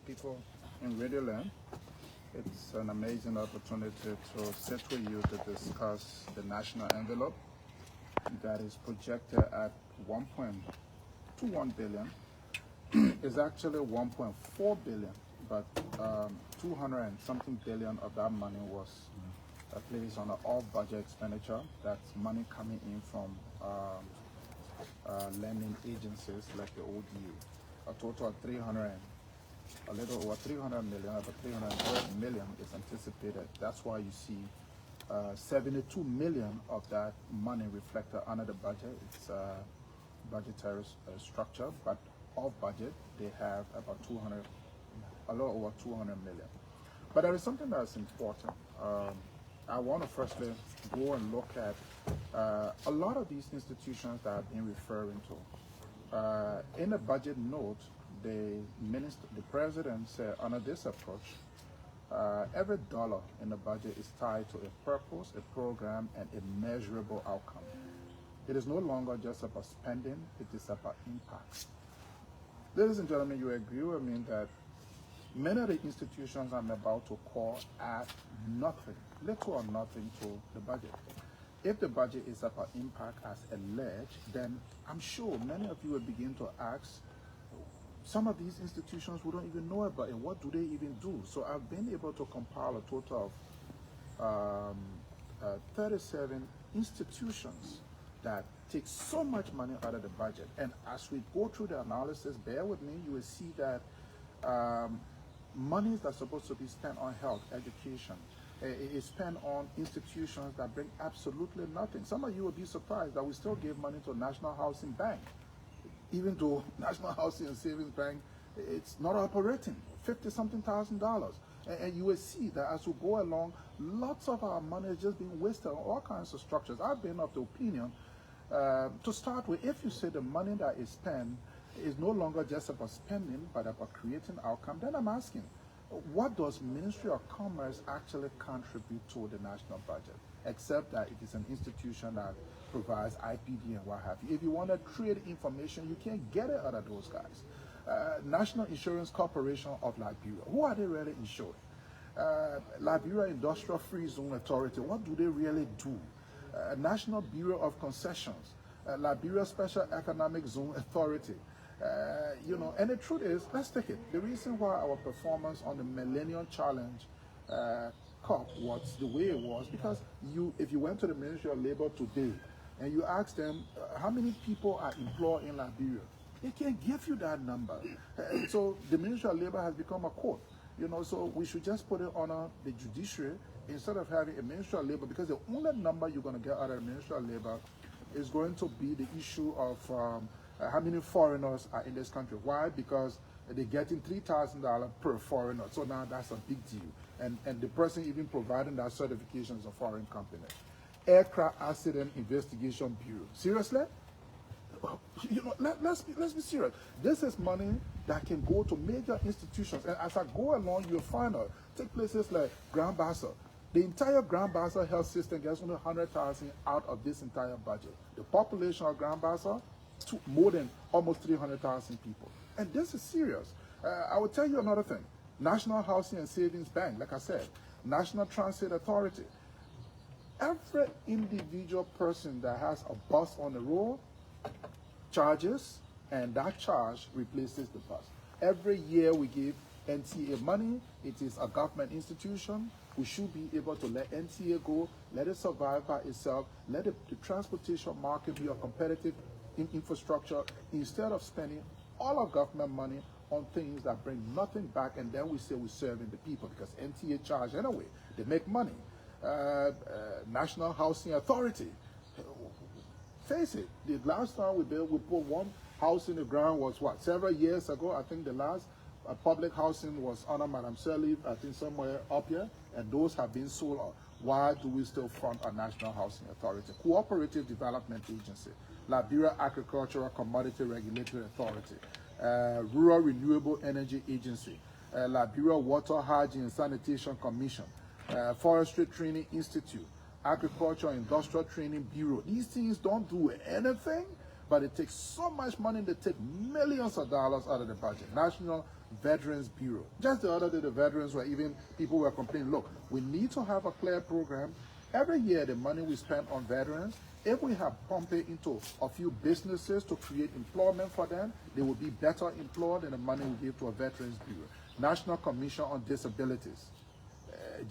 people in Radio Land. It's an amazing opportunity to sit with you to discuss the national envelope that is projected at 1.21 billion. It's actually 1.4 billion, but 200 and something billion of that money was placed on an off-budget expenditure. That's money coming in from lending agencies like the ODU. A total of a little over 300 million, about 330 million is anticipated. That's why you see 72 million of that money reflected under the budget. It's budgetary structure, but off budget they have about a little over 200 million. But there is something that's important. I want to firstly go and look at a lot of these institutions that I've been referring to. In the budget note, the president said under this approach, every dollar in the budget is tied to a purpose, a program, and a measurable outcome. It is no longer just about spending, it is about impact. Ladies and gentlemen, you agree with me that many of the institutions I'm about to call add nothing, little or nothing to the budget. If the budget is about impact as alleged, then I'm sure many of you will begin to ask, some of these institutions we don't even know about, and what do they even do? So I've been able to compile a total of 37 institutions that take so much money out of the budget. And as we go through the analysis, bear with me, you will see that monies that's supposed to be spent on health, education, is spent on institutions that bring absolutely nothing. Some of you will be surprised that we still give money to National Housing Bank, even though National Housing and Savings Bank, it's not operating, $50-something thousand. And you will see that as we go along, lots of our money is just being wasted on all kinds of structures. I've been of the opinion, to start with, if you say the money that is spent is no longer just about spending, but about creating outcome, then I'm asking, what does Ministry of Commerce actually contribute to the national budget, except that it is an institution that provides IPD and what have you. If you want to trade information, you can't get it out of those guys. National Insurance Corporation of Liberia, who are they really insuring? Liberia Industrial Free Zone Authority, what do they really do? National Bureau of Concessions, Liberia Special Economic Zone Authority. And the truth is, let's take it. The reason why our performance on the Millennium Challenge Cup was the way it was, because if you went to the Ministry of Labor today and you ask them how many people are employed in Liberia, they can't give you that number. So the Ministry of Labor has become a court. So we should just put it on the judiciary instead of having a Ministry of Labor, because the only number you're going to get out of the Ministry of Labor is going to be the issue of how many foreigners are in this country. Why? Because they're getting $3,000 per foreigner. So now that's a big deal. And the person even providing that certification is a foreign company. Aircraft Accident Investigation Bureau. Seriously? Let's be serious. This is money that can go to major institutions. And as I go along, you'll find out, take places like Grand Bassa. The entire Grand Bassa health system gets only 100,000 out of this entire budget. The population of Grand Bassa, more than almost 300,000 people. And this is serious. I will tell you another thing. National Housing and Savings Bank, like I said, National Transit Authority. Every individual person that has a bus on the road charges, and that charge replaces the bus. Every year we give NTA money. It is a government institution. We should be able to let NTA go, let it survive by itself, let the transportation market be a competitive infrastructure, instead of spending all of government money on things that bring nothing back, and then we say we're serving the people, because NTA charge anyway, they make money. National Housing Authority, face it, the last time we put one house in the ground was what, several years ago. I think the last public housing was under Madam Sirleaf, I think somewhere up here, and those have been sold out. Why do we still fund a National Housing Authority? Cooperative Development Agency, Liberia Agricultural Commodity Regulatory Authority, Rural Renewable Energy Agency, Liberia Water, Hygiene and Sanitation Commission, Forestry Training Institute, Agriculture Industrial Training Bureau. These things don't do anything but it takes so much money, they take millions of dollars out of the budget. National Veterans Bureau. Just the other day, the veterans were even, people were complaining, look, we need to have a clear program. Every year, the money we spend on veterans, if we have pumped it into a few businesses to create employment for them, they will be better employed than the money we give to a Veterans Bureau. National Commission on Disabilities.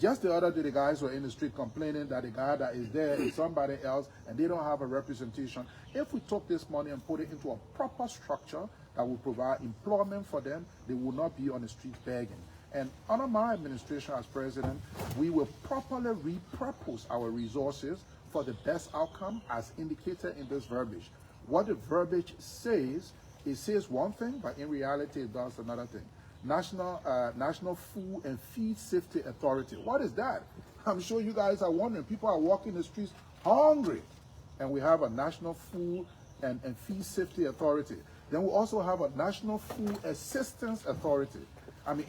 Just the other day, the guys were in the street complaining that the guy that is there is somebody else and they don't have a representation. If we took this money and put it into a proper structure that will provide employment for them, they will not be on the street begging. And under my administration as president, we will properly repurpose our resources for the best outcome as indicated in this verbiage. What the verbiage says, it says one thing, but in reality it does another thing. National Food and Feed Safety Authority. What is that? I'm sure you guys are wondering. People are walking the streets hungry. And we have a National Food and Feed Safety Authority. Then we also have a National Food Assistance Authority.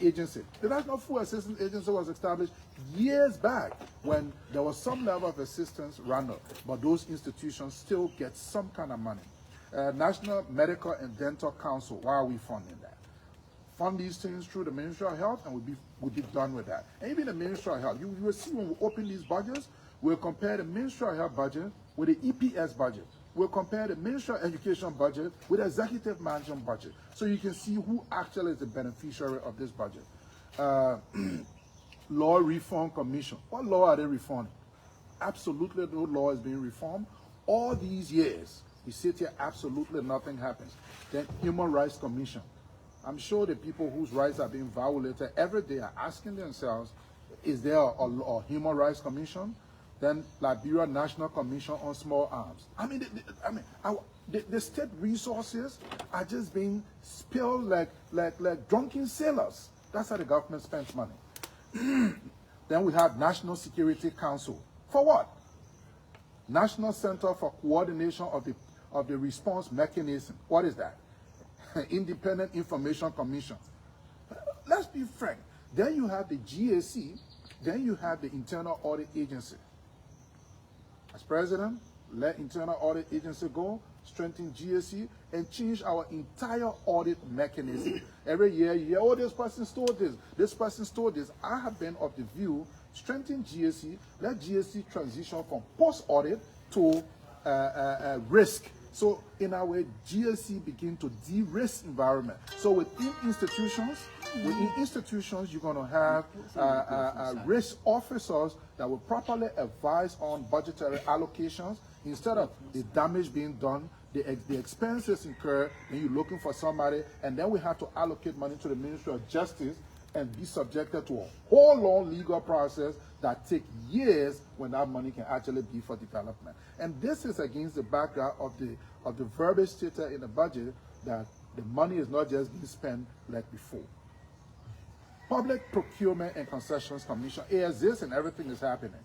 Agency. The National Food Assistance Agency was established years back when there was some level of assistance rendered, but those institutions still get some kind of money. National Medical and Dental Council. Why are we funding that? Fund these things through the Ministry of Health, and we'll be done with that. And even the Ministry of Health, you will see when we open these budgets, we'll compare the Ministry of Health budget with the EPS budget. We'll compare the Ministry of Education budget with the Executive Management budget, so you can see who actually is the beneficiary of this budget. Law Reform Commission. What law are they reforming? Absolutely no law is being reformed. All these years, we sit here, absolutely nothing happens. Then Human Rights Commission. I'm sure the people whose rights are being violated every day are asking themselves, is there a Human Rights Commission? Then Liberia National Commission on Small Arms. The state resources are just being spilled like drunken sailors. That's how the government spends money. Then we have National Security Council. For what? National Center for Coordination of the Response Mechanism. What is that? Independent Information Commission. Let's be frank. Then you have the GAC. Then you have the Internal Audit Agency. As president, let Internal Audit Agency go, strengthen GAC, and change our entire audit mechanism. Every year you hear, oh, this person stole this person stole this. I have been of the view, strengthen GAC, let GAC transition from post-audit to risk. So in our way, GAC begin to de-risk environment. So within institutions, you're going to have risk officers that will properly advise on budgetary allocations instead of the damage being done, the expenses incurred when you're looking for somebody, and then we have to allocate money to the Ministry of Justice and be subjected to a whole long legal process that takes years when that money can actually be for development. And this is against the background of the verbiage stated in the budget that the money is not just being spent like before. Public Procurement and Concessions Commission, it exists and everything is happening.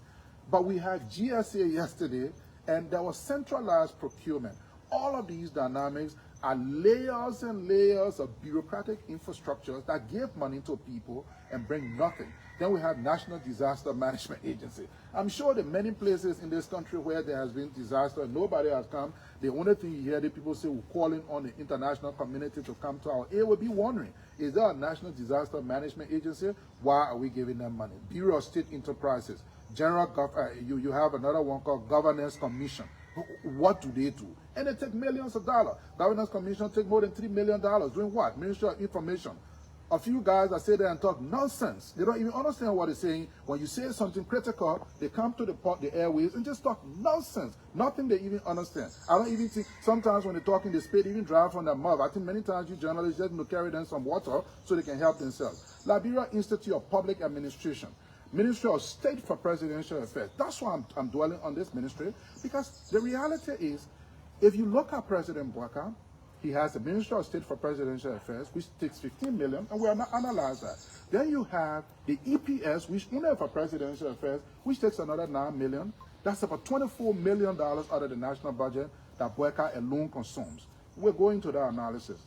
But we had GSA yesterday, and there was centralized procurement. All of these dynamics are layers and layers of bureaucratic infrastructures that give money to people and bring nothing. Then we have National Disaster Management Agency. I'm sure that many places in this country where there has been disaster and nobody has come, the only thing you hear the people say, we're calling on the international community to come to our aid, will be wondering, is there a National Disaster Management Agency? Why are we giving them money? Bureau of State Enterprises. You have another one called Governance Commission. What do they do? And they take millions of dollars. Governance Commission take more than $3 million. Doing what? Ministry of Information. A few guys that sit there and talk nonsense. They don't even understand what they're saying. When you say something critical, they come to the airwaves and just talk nonsense. Nothing they even understand. I don't even think, sometimes when they talk in the speed, even drive from their mouth. I think many times you journalists just need to carry them some water so they can help themselves. Liberia Institute of Public Administration. Ministry of State for Presidential Affairs. That's why I'm dwelling on this ministry, because the reality is, if you look at President Bouaka, he has the Ministry of State for Presidential Affairs, which takes $15 million, and we are not analyze that. Then you have the EPS, which only for Presidential Affairs, which takes another $9 million. That's about $24 million out of the national budget that Bouaka alone consumes. We're going to that analysis.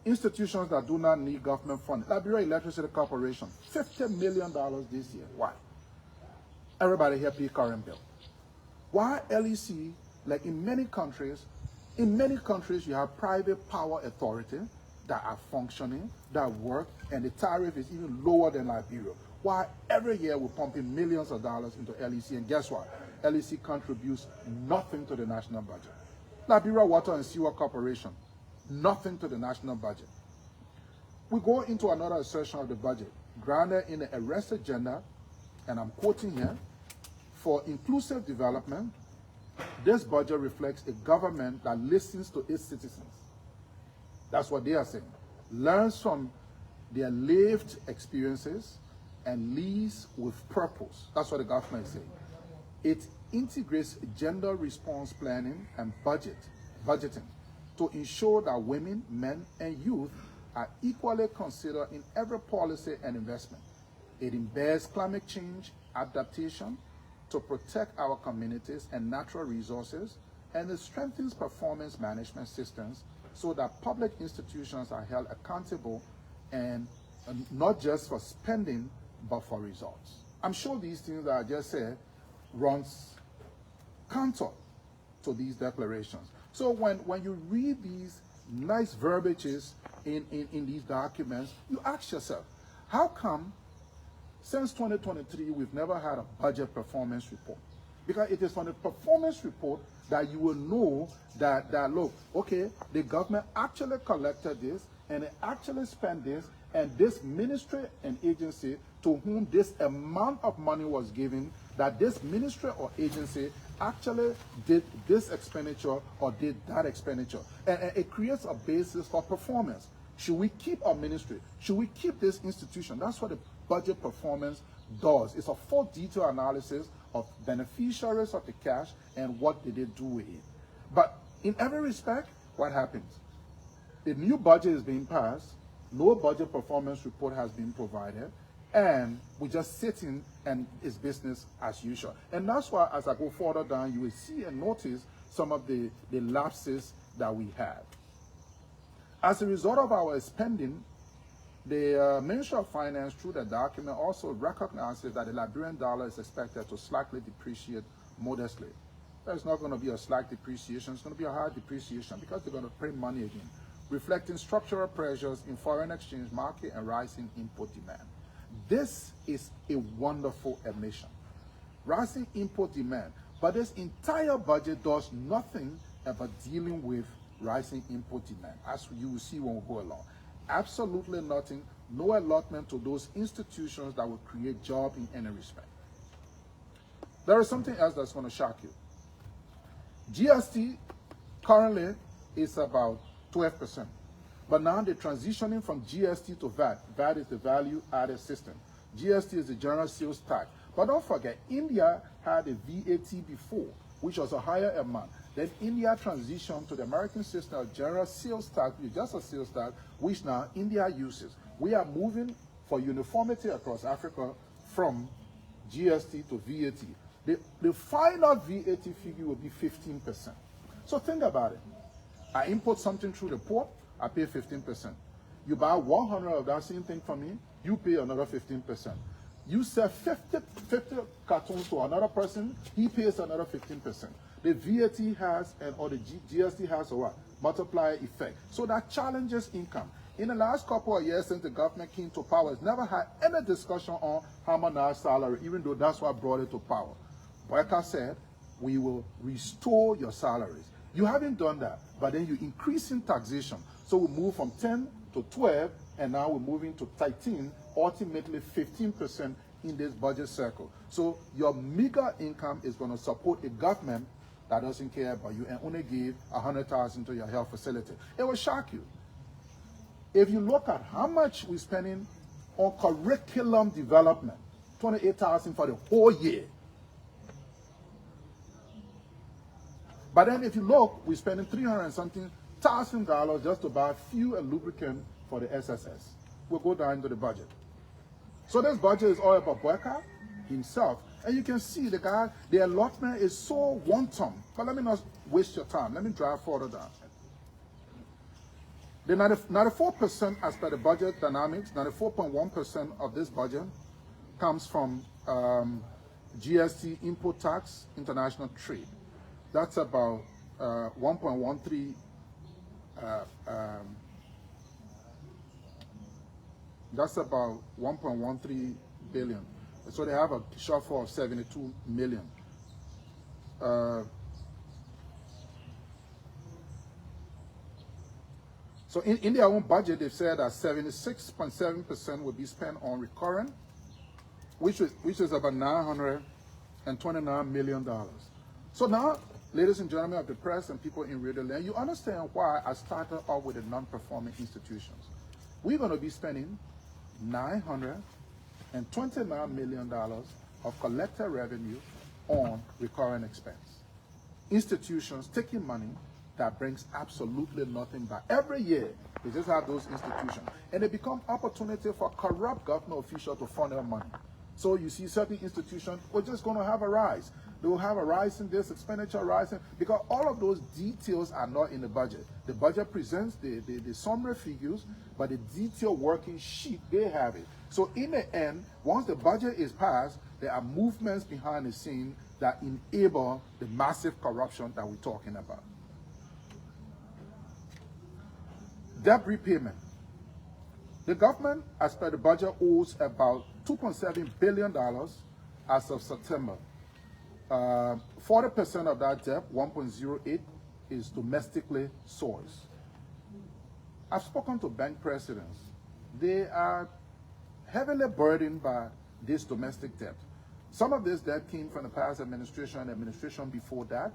Institutions that do not need government funding. Liberia Electricity Corporation, $50 million this year. Why? Everybody here pay current bill. Why LEC, like in many countries, In many countries, you have private power authority that are functioning, that work, and the tariff is even lower than Liberia. Why every year we're pumping millions of dollars into LEC, and guess what? LEC contributes nothing to the national budget. Liberia Water and Sewer Corporation, nothing to the national budget. We go into another assertion of the budget, grounded in the arrest agenda, and I'm quoting here, for inclusive development. This budget reflects a government that listens to its citizens. That's what they are saying. Learns from their lived experiences and leads with purpose. That's what the government is saying. It integrates gender response planning and budgeting to ensure that women, men, and youth are equally considered in every policy and investment. It embeds climate change adaptation to protect our communities and natural resources, and it strengthens performance management systems so that public institutions are held accountable and not just for spending, but for results. I'm sure these things that I just said runs counter to these declarations. So when you read these nice verbiages in these documents, you ask yourself, how come since 2023 we've never had a budget performance report? Because it is from the performance report that you will know that look, okay, the government actually collected this and it actually spent this, and this ministry and agency to whom this amount of money was given, that this ministry or agency actually did this expenditure or did that expenditure. And it creates a basis for performance. Should we keep our ministry? Should we keep this institution? That's what the budget performance does. It's a full detailed analysis of beneficiaries of the cash and what did they do with it. But in every respect, what happens? The new budget is being passed, no budget performance report has been provided, and we're just sitting and it's business as usual. And that's why as I go further down, you will see and notice some of the lapses that we have. As a result of our spending, the Ministry of Finance, through the document, also recognizes that the Liberian dollar is expected to slightly depreciate modestly. There's not going to be a slight depreciation, it's going to be a high depreciation because they're going to print money again, reflecting structural pressures in foreign exchange market and rising import demand. This is a wonderful admission. Rising import demand, but this entire budget does nothing about dealing with rising import demand, as you will see when we go along. Absolutely nothing, no allotment to those institutions that will create jobs in any respect. There is something else that's going to shock you. GST currently is about 12%. But now they're transitioning from GST to VAT. VAT is the value added system. GST is the general sales tax. But don't forget, India had a VAT before, which was a higher amount. Then India transitioned to the American system of general sales tax, which is just a sales tax, which now India uses. We are moving for uniformity across Africa from GST to VAT. The final VAT figure will be 15%. So think about it. I import something through the port, I pay 15%. You buy 100 of that same thing from me, you pay another 15%. You sell 50 cartons to another person, he pays another 15%. The VAT has, or the GST has a what? Multiplier effect. So that challenges income. In the last couple of years since the government came to power, it's never had any discussion on Hamanah's salary, even though that's what brought it to power. Boyka said, we will restore your salaries. You haven't done that, but then you're increasing taxation. So we move from 10 to 12, and now we're moving to 13, ultimately 15% in this budget cycle. So your meager income is going to support a government that doesn't care about you and only give $100,000 to your health facility. It will shock you. If you look at how much we're spending on curriculum development, $28,000 for the whole year. But then if you look, we're spending $300 and something thousand just to buy fuel and lubricant for the SSS. We'll go down to the budget. So this budget is all about Boyka himself. And you can see the allotment is so wanton. But let me not waste your time. Let me drive further down. The 94% as per the budget dynamics, 94.1% of this budget comes from GST, import tax, international trade. That's about 1.13. That's about 1.13 billion. So they have a shortfall of 72 million. So in their own budget, they've said that 76.7% will be spent on recurrent, which is about $929 million. So now, ladies and gentlemen of the press and people in Radio Land, you understand why I started off with the non-performing institutions. We're going to be spending $929 million of collected revenue on recurrent expense. Institutions taking money that brings absolutely nothing back. Every year, they just have those institutions. And they become opportunity for corrupt government officials to funnel money. So you see certain institutions, we're just going to have a rise. They will have a rise in this, expenditure rising, because all of those details are not in the budget. The budget presents the summary figures, but the detailed working sheet, they have it. So in the end, once the budget is passed, there are movements behind the scene that enable the massive corruption that we're talking about. Debt repayment. The government, as per the budget, owes about $2.7 billion as of September. 40% of that debt, 1.08, is domestically sourced. I've spoken to bank presidents. They are heavily burdened by this domestic debt. Some of this debt came from the past administration and administration before that.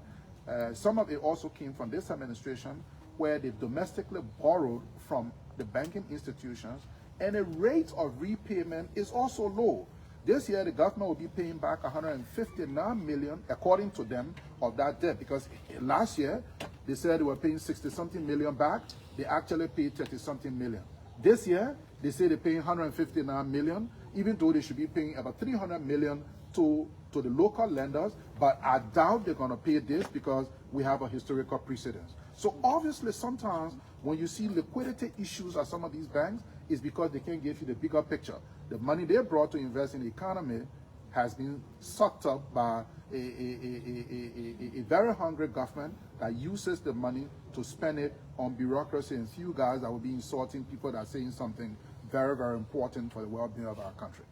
Some of it also came from this administration, where they domestically borrowed from the banking institutions, and the rate of repayment is also low. This year, the government will be paying back $159 million, according to them, of that debt, because last year, they said they were paying 60-something million back. They actually paid 30-something million. This year, they say they're paying $159 million, even though they should be paying about $300 million to the local lenders, but I doubt they're going to pay this because we have a historical precedence. So obviously, sometimes when you see liquidity issues at some of these banks, it's because they can't give you the bigger picture. The money they brought to invest in the economy has been sucked up by a very hungry government that uses the money to spend it on bureaucracy and few guys that will be insulting people that are saying something very, very important for the well-being of our country.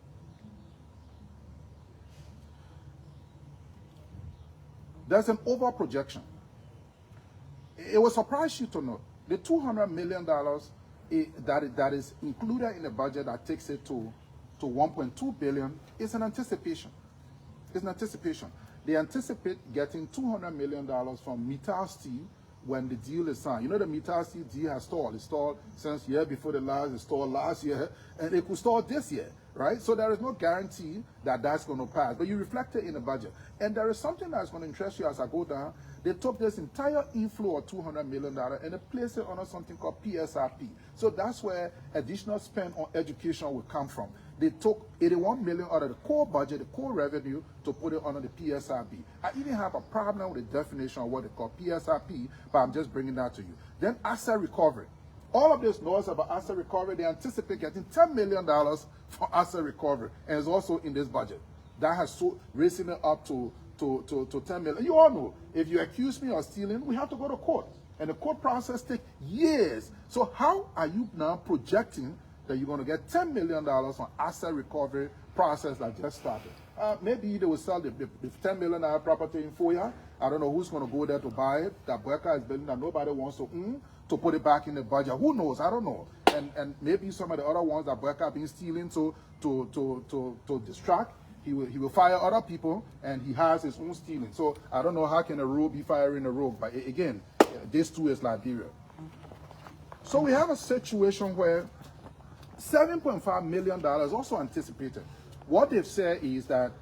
There's an over-projection. It will surprise you to know the $200 million that is included in the budget that takes it to 1.2 billion is an anticipation. It's an anticipation. They anticipate getting $200 million from Mittal Steel when the deal is signed. You know, the Mittal Steel deal has stalled. It stalled since year before the last, it stalled last year, and it could stall this year, right? So there is no guarantee that that's going to pass, but you reflect it in the budget. And there is something that's going to interest you as I go down. They took this entire inflow of $200 million and they placed it under something called PSRP. So that's where additional spend on education will come from. They took $81 million out of the core budget, the core revenue, to put it under the PSRP. I even have a problem with the definition of what they call PSRP, but I'm just bringing that to you. Then asset recovery. All of this noise about asset recovery, they anticipate getting $10 million for asset recovery, and it's also in this budget. That has raising it up to 10 million. You all know, if you accuse me of stealing, we have to go to court. And the court process takes years. So how are you now projecting that you're going to get $10 million on asset recovery process that just started? Maybe they will sell the $10 million property in Foya. I don't know who's going to go there to buy it. That Boyka is building that nobody wants to put it back in the budget. Who knows? I don't know. And maybe some of the other ones that Boyka have been stealing to distract. He will fire other people, and he has his own stealing. So I don't know how can a rogue be firing a rogue. But again, this too is Liberia. So we have a situation where $7.5 million also anticipated. What they've said is that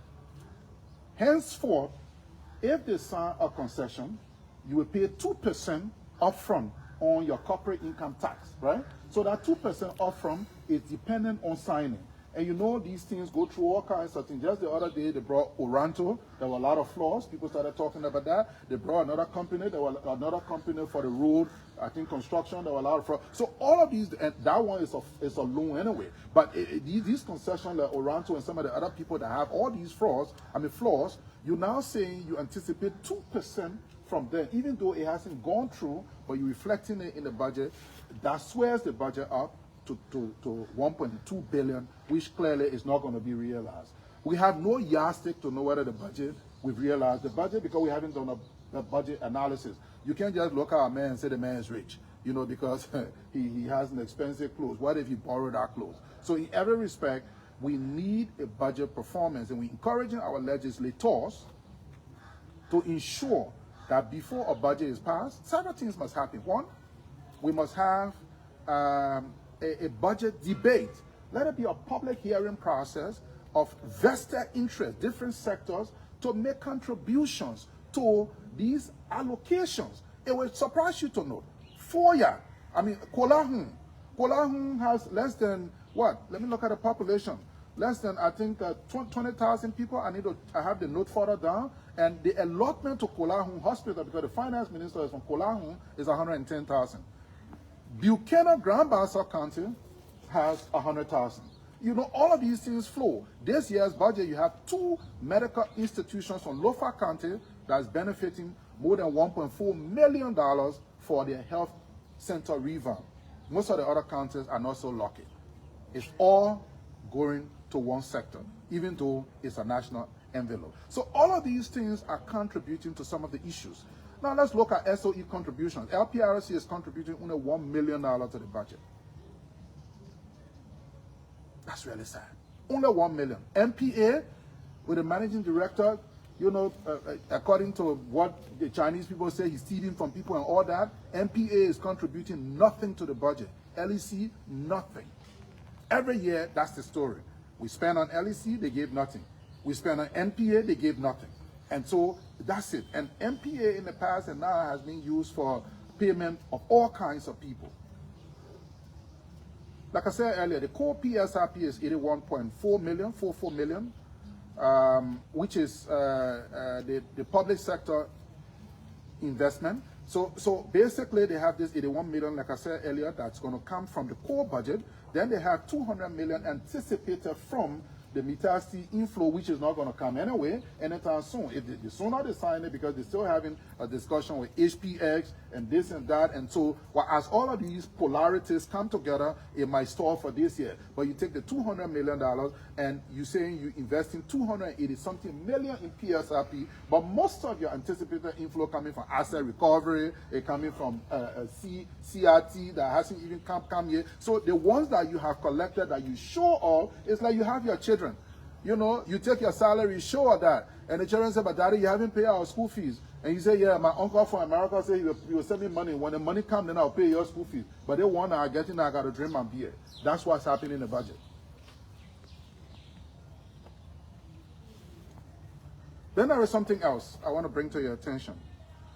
henceforth, if they sign a concession, you will pay 2% upfront on your corporate income tax, right? So that 2% upfront is dependent on signing. And you know these things go through all kinds of things. Just the other day, they brought Oranto. There were a lot of flaws. People started talking about that. They brought another company. There was another company for the road, I think construction. There were a lot of fraud. So all of these, and that one is a loan anyway. But these concessions like Oranto and some of the other people that have all these flaws, you're now saying you anticipate 2% from then, even though it hasn't gone through, but you're reflecting it in the budget, that swears the budget up to 1.2 billion, which clearly is not going to be realized. We have no yardstick to know whether the budget, we've realized the budget because we haven't done a budget analysis. You can't just look at a man and say the man is rich, you know, because he has an expensive clothes. What if he borrowed our clothes? So in every respect, we need a budget performance, and we're encouraging our legislators to ensure that before a budget is passed, several things must happen. One, we must have a budget debate. Let it be a public hearing process of vested interest, different sectors, to make contributions to these allocations. It will surprise you to know. FOIA, I mean, Kolahun has less than, what? Let me look at the population. Less than, I think, 20,000 people. I have the note further down. And the allotment to Kolahun Hospital, because the finance minister is from Kolahun, is 110,000. Buchanan, Grand Bassa County has 100,000. You know, all of these things flow. This year's budget, you have 2 medical institutions from Lofa County that's benefiting more than $1.4 million for their health center revamp. Most of the other counties are not so lucky. It's all going to one sector, even though it's a national envelope. So all of these things are contributing to some of the issues. Now let's look at SOE contributions. LPRC is contributing only $1 million to the budget. That's really sad. Only 1 million. MPA, with the managing director, you know, according to what the Chinese people say, he's stealing from people and all that. MPA is contributing nothing to the budget. LEC, nothing. Every year, that's the story. We spend on LEC, they gave nothing. We spend on MPA, they gave nothing. And so that's it. And MPA in the past and now has been used for payment of all kinds of people. Like I said earlier, the core PSRP is 81.4 million, 44 million, which is the public sector investment. So basically they have this 81 million, like I said earlier, that's going to come from the core budget. Then they have 200 million anticipated from the Mitasi inflow, which is not going to come anyway anytime soon. The sooner they sign it, because they're still having a discussion with HPX and this and that. And so, well, as all of these polarities come together, it might stall for this year. But you take the $200 million and you're saying you're investing 280-something million in PSRP, but most of your anticipated inflow coming from asset recovery, coming from CRT that hasn't even come yet. So the ones that you have collected that you show off, it's like you have your children. You know, you take your salary, show her that. And the children say, but daddy, you haven't paid our school fees. And you say, yeah, my uncle from America said he will send me money. When the money comes, then I'll pay your school fees. But they want to get in, I got to drink my beer. That's what's happening in the budget. Then there is something else I want to bring to your attention.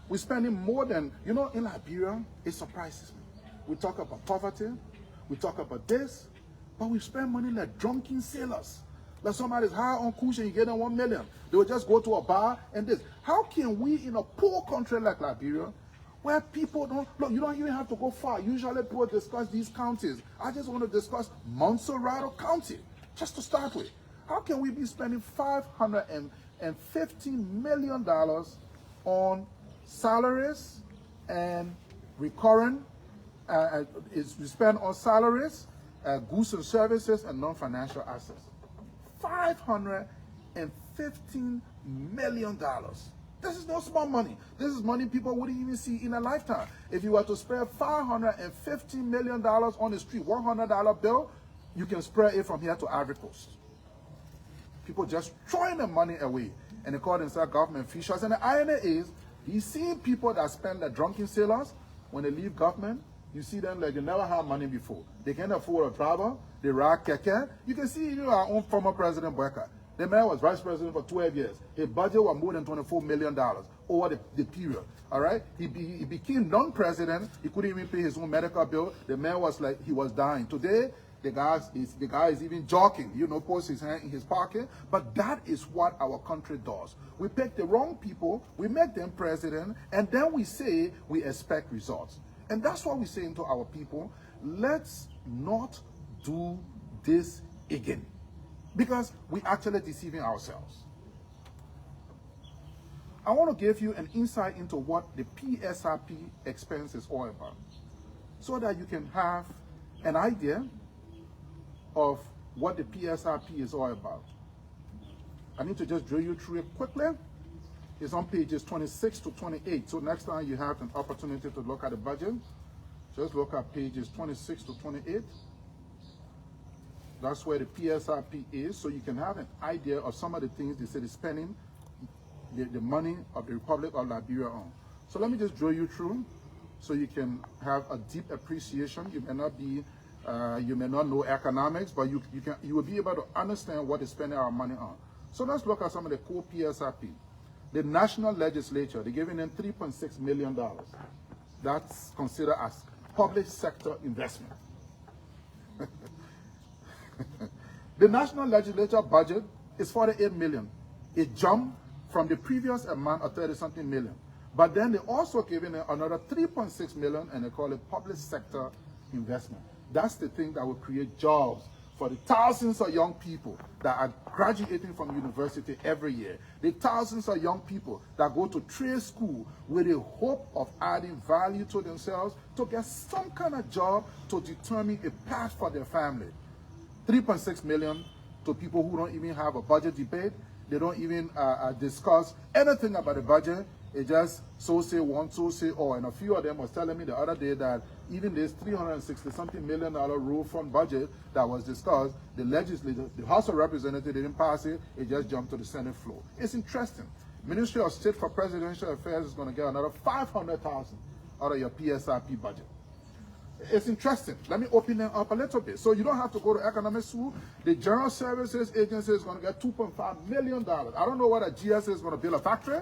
We're spending more than, you know, in Liberia, it surprises me. We talk about poverty, we talk about this, but we spend money like drunken sailors. Like somebody's high on cushion, you get them 1 million. They will just go to a bar and this. How can we in a poor country like Liberia, where people don't, look, you don't even have to go far. Usually people discuss these counties. I just want to discuss Montserrat County, just to start with. How can we be spending $550 million on salaries and recurring, we spend on salaries, goods and services, and non-financial assets. $515 million. This is no small money. This is money people wouldn't even see in a lifetime. If you were to spread $550 million on the street, $100 bill, you can spread it from here to Ivory Coast. People just throwing the money away, and they call themselves government officials. And the irony is, you see people that spend like drunken sailors, when they leave government, you see them like they never had money before. They can't afford a driver. They ride keke. You can see even our own former president, Boyka. The man was vice president for 12 years. His budget was more than $24 million over the period. All right? He became non-president. He couldn't even pay his own medical bill. The man was like, he was dying. Today, the guy is even joking, you know, puts his hand in his pocket. But that is what our country does. We pick the wrong people, we make them president, and then we say we expect results. And that's what we're saying to our people. Let's not do this again, because we're actually deceiving ourselves. I want to give you an insight into what the PSRP expense is all about, so that you can have an idea of what the PSRP is all about. I need to just drill you through it quickly. It's on pages 26 to 28. So next time you have an opportunity to look at the budget, just look at pages 26 to 28. That's where the PSRP is, so you can have an idea of some of the things they say they're spending the money of the Republic of Liberia on. So let me just drill you through so you can have a deep appreciation. You may not be, you may not know economics, but you will be able to understand what they're spending our money on. So let's look at some of the core PSRP. The national legislature, they're giving them $3.6 million. That's considered as public sector investment. The national legislature budget is $48 million. It jumped from the previous amount of 30-something million. But then they also giving it another $3.6 million, and they call it public sector investment. That's the thing that will create jobs for the thousands of young people that are graduating from university every year. The thousands of young people that go to trade school with the hope of adding value to themselves to get some kind of job to determine a path for their family. 3.6 million to people who don't even have a budget debate. They don't even discuss anything about the budget. It just so say one, so say all. And a few of them was telling me the other day that even this $360-something million road fund budget that was discussed, the legislature, the House of Representatives didn't pass it. It just jumped to the Senate floor. It's interesting. Ministry of State for Presidential Affairs is going to get another $500,000 out of your PSRP budget. It's interesting. Let me open them up a little bit. So you don't have to go to economic school. The General Services Agency is going to get $2.5 million. I don't know whether GSA is going to build a factory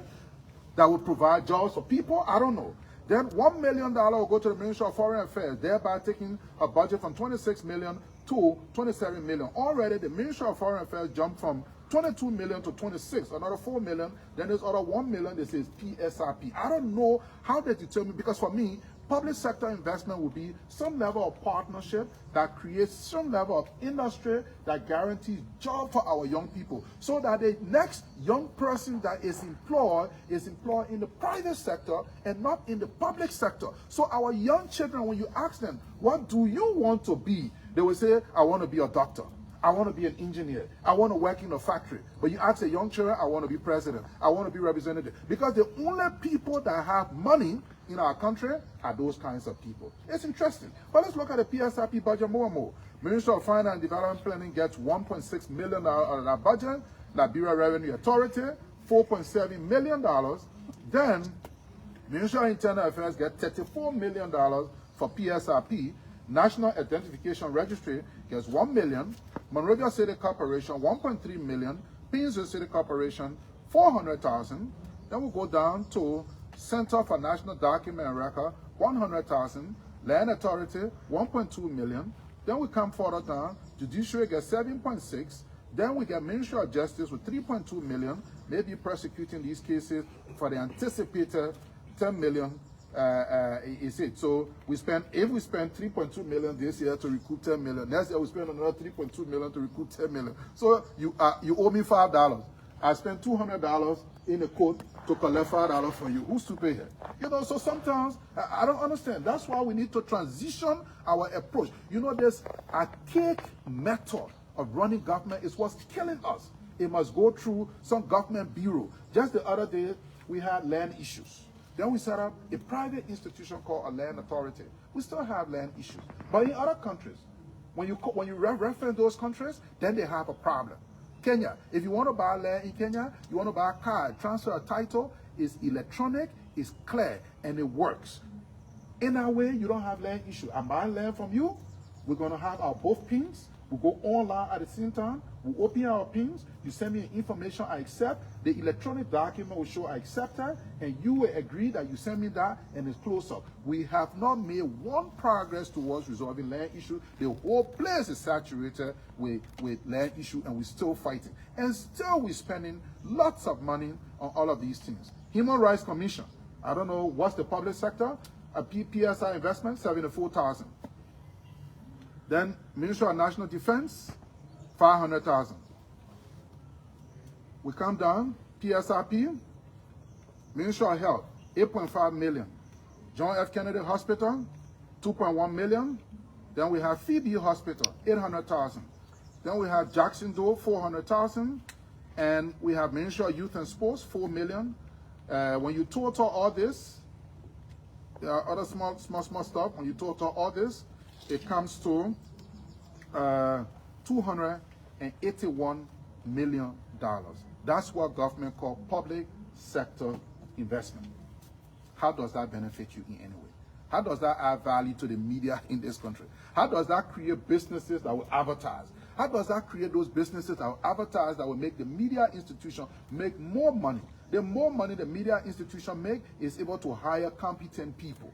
that will provide jobs for people. I don't know. Then $1 million will go to the Ministry of Foreign Affairs, thereby taking a budget from $26 million to $27 million. Already, the Ministry of Foreign Affairs jumped from $22 million to $26, another $4 million. Then there's other $1 million that says PSRP. I don't know how they determine, because for me, public sector investment will be some level of partnership that creates some level of industry that guarantees job for our young people, so that the next young person that is employed in the private sector and not in the public sector. So our young children, when you ask them, what do you want to be? They will say, I want to be a doctor. I want to be an engineer. I want to work in a factory. But you ask a young child, I want to be president. I want to be representative. Because the only people that have money in our country are those kinds of people. It's interesting. But let's look at the PSRP budget more and more. Ministry of Finance and Development Planning gets $1.6 million out of that budget. Liberia Revenue Authority, $4.7 million. Then, Ministry of Internal Affairs gets $34 million for PSRP. National Identification Registry gets $1 million. Monrovia City Corporation, $1.3 million. Painesville City Corporation, $400,000. Then we'll go down to Center for National Document and Record, $100,000. Land Authority, $1.2 million. Then we come further down. Judiciary gets $7.6. Then we get Ministry of Justice with $3.2 million, maybe prosecuting these cases for the anticipated $10 million. Is it. So if we spend $3.2 million this year to recoup $10 million, next year we spend another $3.2 million to recoup $10 million. So you owe me $5. I spent $200 in a court to collect $5 from you. Who's to pay here? You know, so sometimes I don't understand. That's why we need to transition our approach. You know, this archaic method of running government is what's killing us. It must go through some government bureau. Just the other day, we had land issues. Then we set up a private institution called a land authority. We still have land issues. But in other countries, when you reference those countries, then they have a problem. Kenya, if you want to buy land in Kenya, you want to buy a car, transfer a title, it's electronic, it's clear, and it works. In that way, you don't have land issue. I'm buying land from you. We're going to have our both pins. We go online at the same time. We open our pins. You send me information I accept. The electronic document will show I accept that, and you will agree that you send me that, and it's closed up. We have not made one progress towards resolving land issue. The whole place is saturated with land issue, and we're still fighting. And still we're spending lots of money on all of these things. Human Rights Commission. I don't know what's the public sector. A PSI investment, $74,000. Then Ministry of National Defense, $500,000. We come down, PSRP, Ministry of Health, 8.5 million. John F. Kennedy Hospital, 2.1 million. Then we have Phoebe Hospital, 800,000. Then we have Jackson Dole, 400,000. And we have Ministry of Youth and Sports, 4 million. When you total all this, there are other small stuff. When you total all this, it comes to $281 million. That's what government call public sector investment. How does that benefit you in any way? How does that add value to the media in this country? How does that create businesses that will advertise? How does that create those businesses that will advertise, that will make the media institution make more money? The more money the media institution make is able to hire competent people.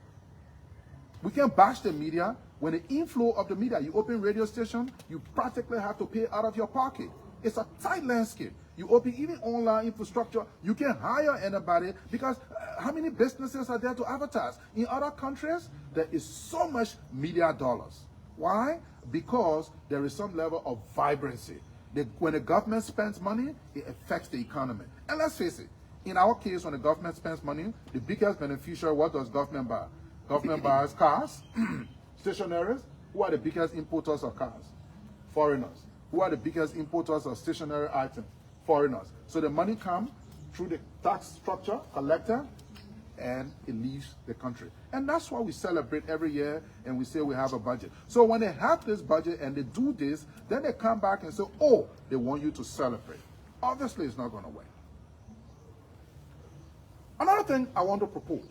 We can bash the media. When the inflow of the media, you open radio station, you practically have to pay out of your pocket. It's a tight landscape. You open even online infrastructure, you can hire anybody because how many businesses are there to advertise? In other countries, there is so much media dollars. Why? Because there is some level of vibrancy. When the government spends money, it affects the economy. And let's face it, in our case, when the government spends money, the biggest beneficiary, what does government buy? Government buys cars, stationaries. Who are the biggest importers of cars? Foreigners. Who are the biggest importers of stationary items? Foreigners. So the money comes through the tax structure, collector, and it leaves the country. And that's why we celebrate every year and we say we have a budget. So when they have this budget and they do this, then they come back and say, oh, they want you to celebrate. Obviously, it's not going to work. Another thing I want to propose.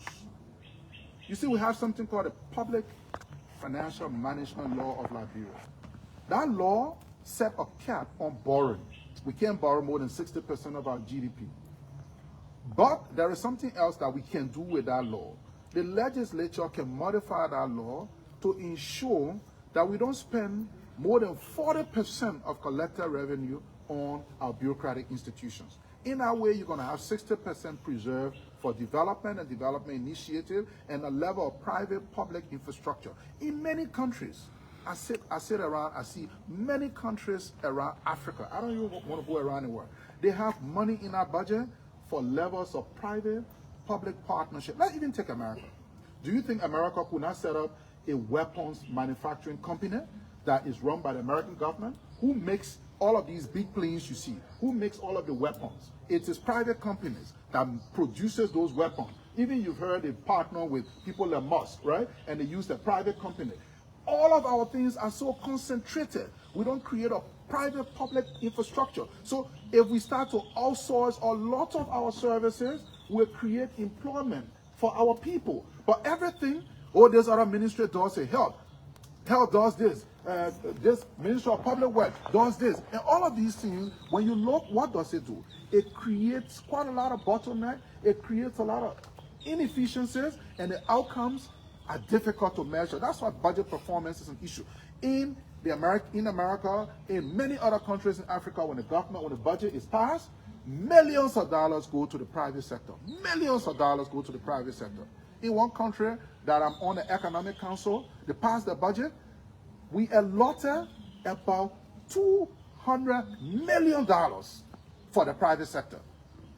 You see, we have something called the Public Financial Management Law of Liberia. That law set a cap on borrowing. We can't borrow more than 60% of our GDP. But there is something else that we can do with that law. The legislature can modify that law to ensure that we don't spend more than 40% of collected revenue on our bureaucratic institutions. In that way, you're going to have 60% preserved for development and development initiative and a level of private-public infrastructure. In many countries, I sit around, I see many countries around Africa. I don't even want to go around the world. They have money in our budget for levels of private-public partnership. Let's even take America. Do you think America could not set up a weapons manufacturing company that is run by the American government? Who makes all of these big planes you see? Who makes all of the weapons? It is private companies that produces those weapons. Even you've heard they partner with people like Musk, right? And they use the private company. All of our things are so concentrated. We don't create a private-public infrastructure. So if we start to outsource a lot of our services, we'll create employment for our people. But everything, oh, this other ministry does say health. Health does this. This Ministry of Public Works does this. And all of these things, when you look, what does it do? It creates quite a lot of bottleneck. It creates a lot of inefficiencies, and the outcomes are difficult to measure. That's why budget performance is an issue. In America, in many other countries in Africa, when the budget is passed, millions of dollars go to the private sector. Millions of dollars go to the private sector. In one country that I'm on the Economic Council, they passed the budget, we allotted about $200 million for the private sector.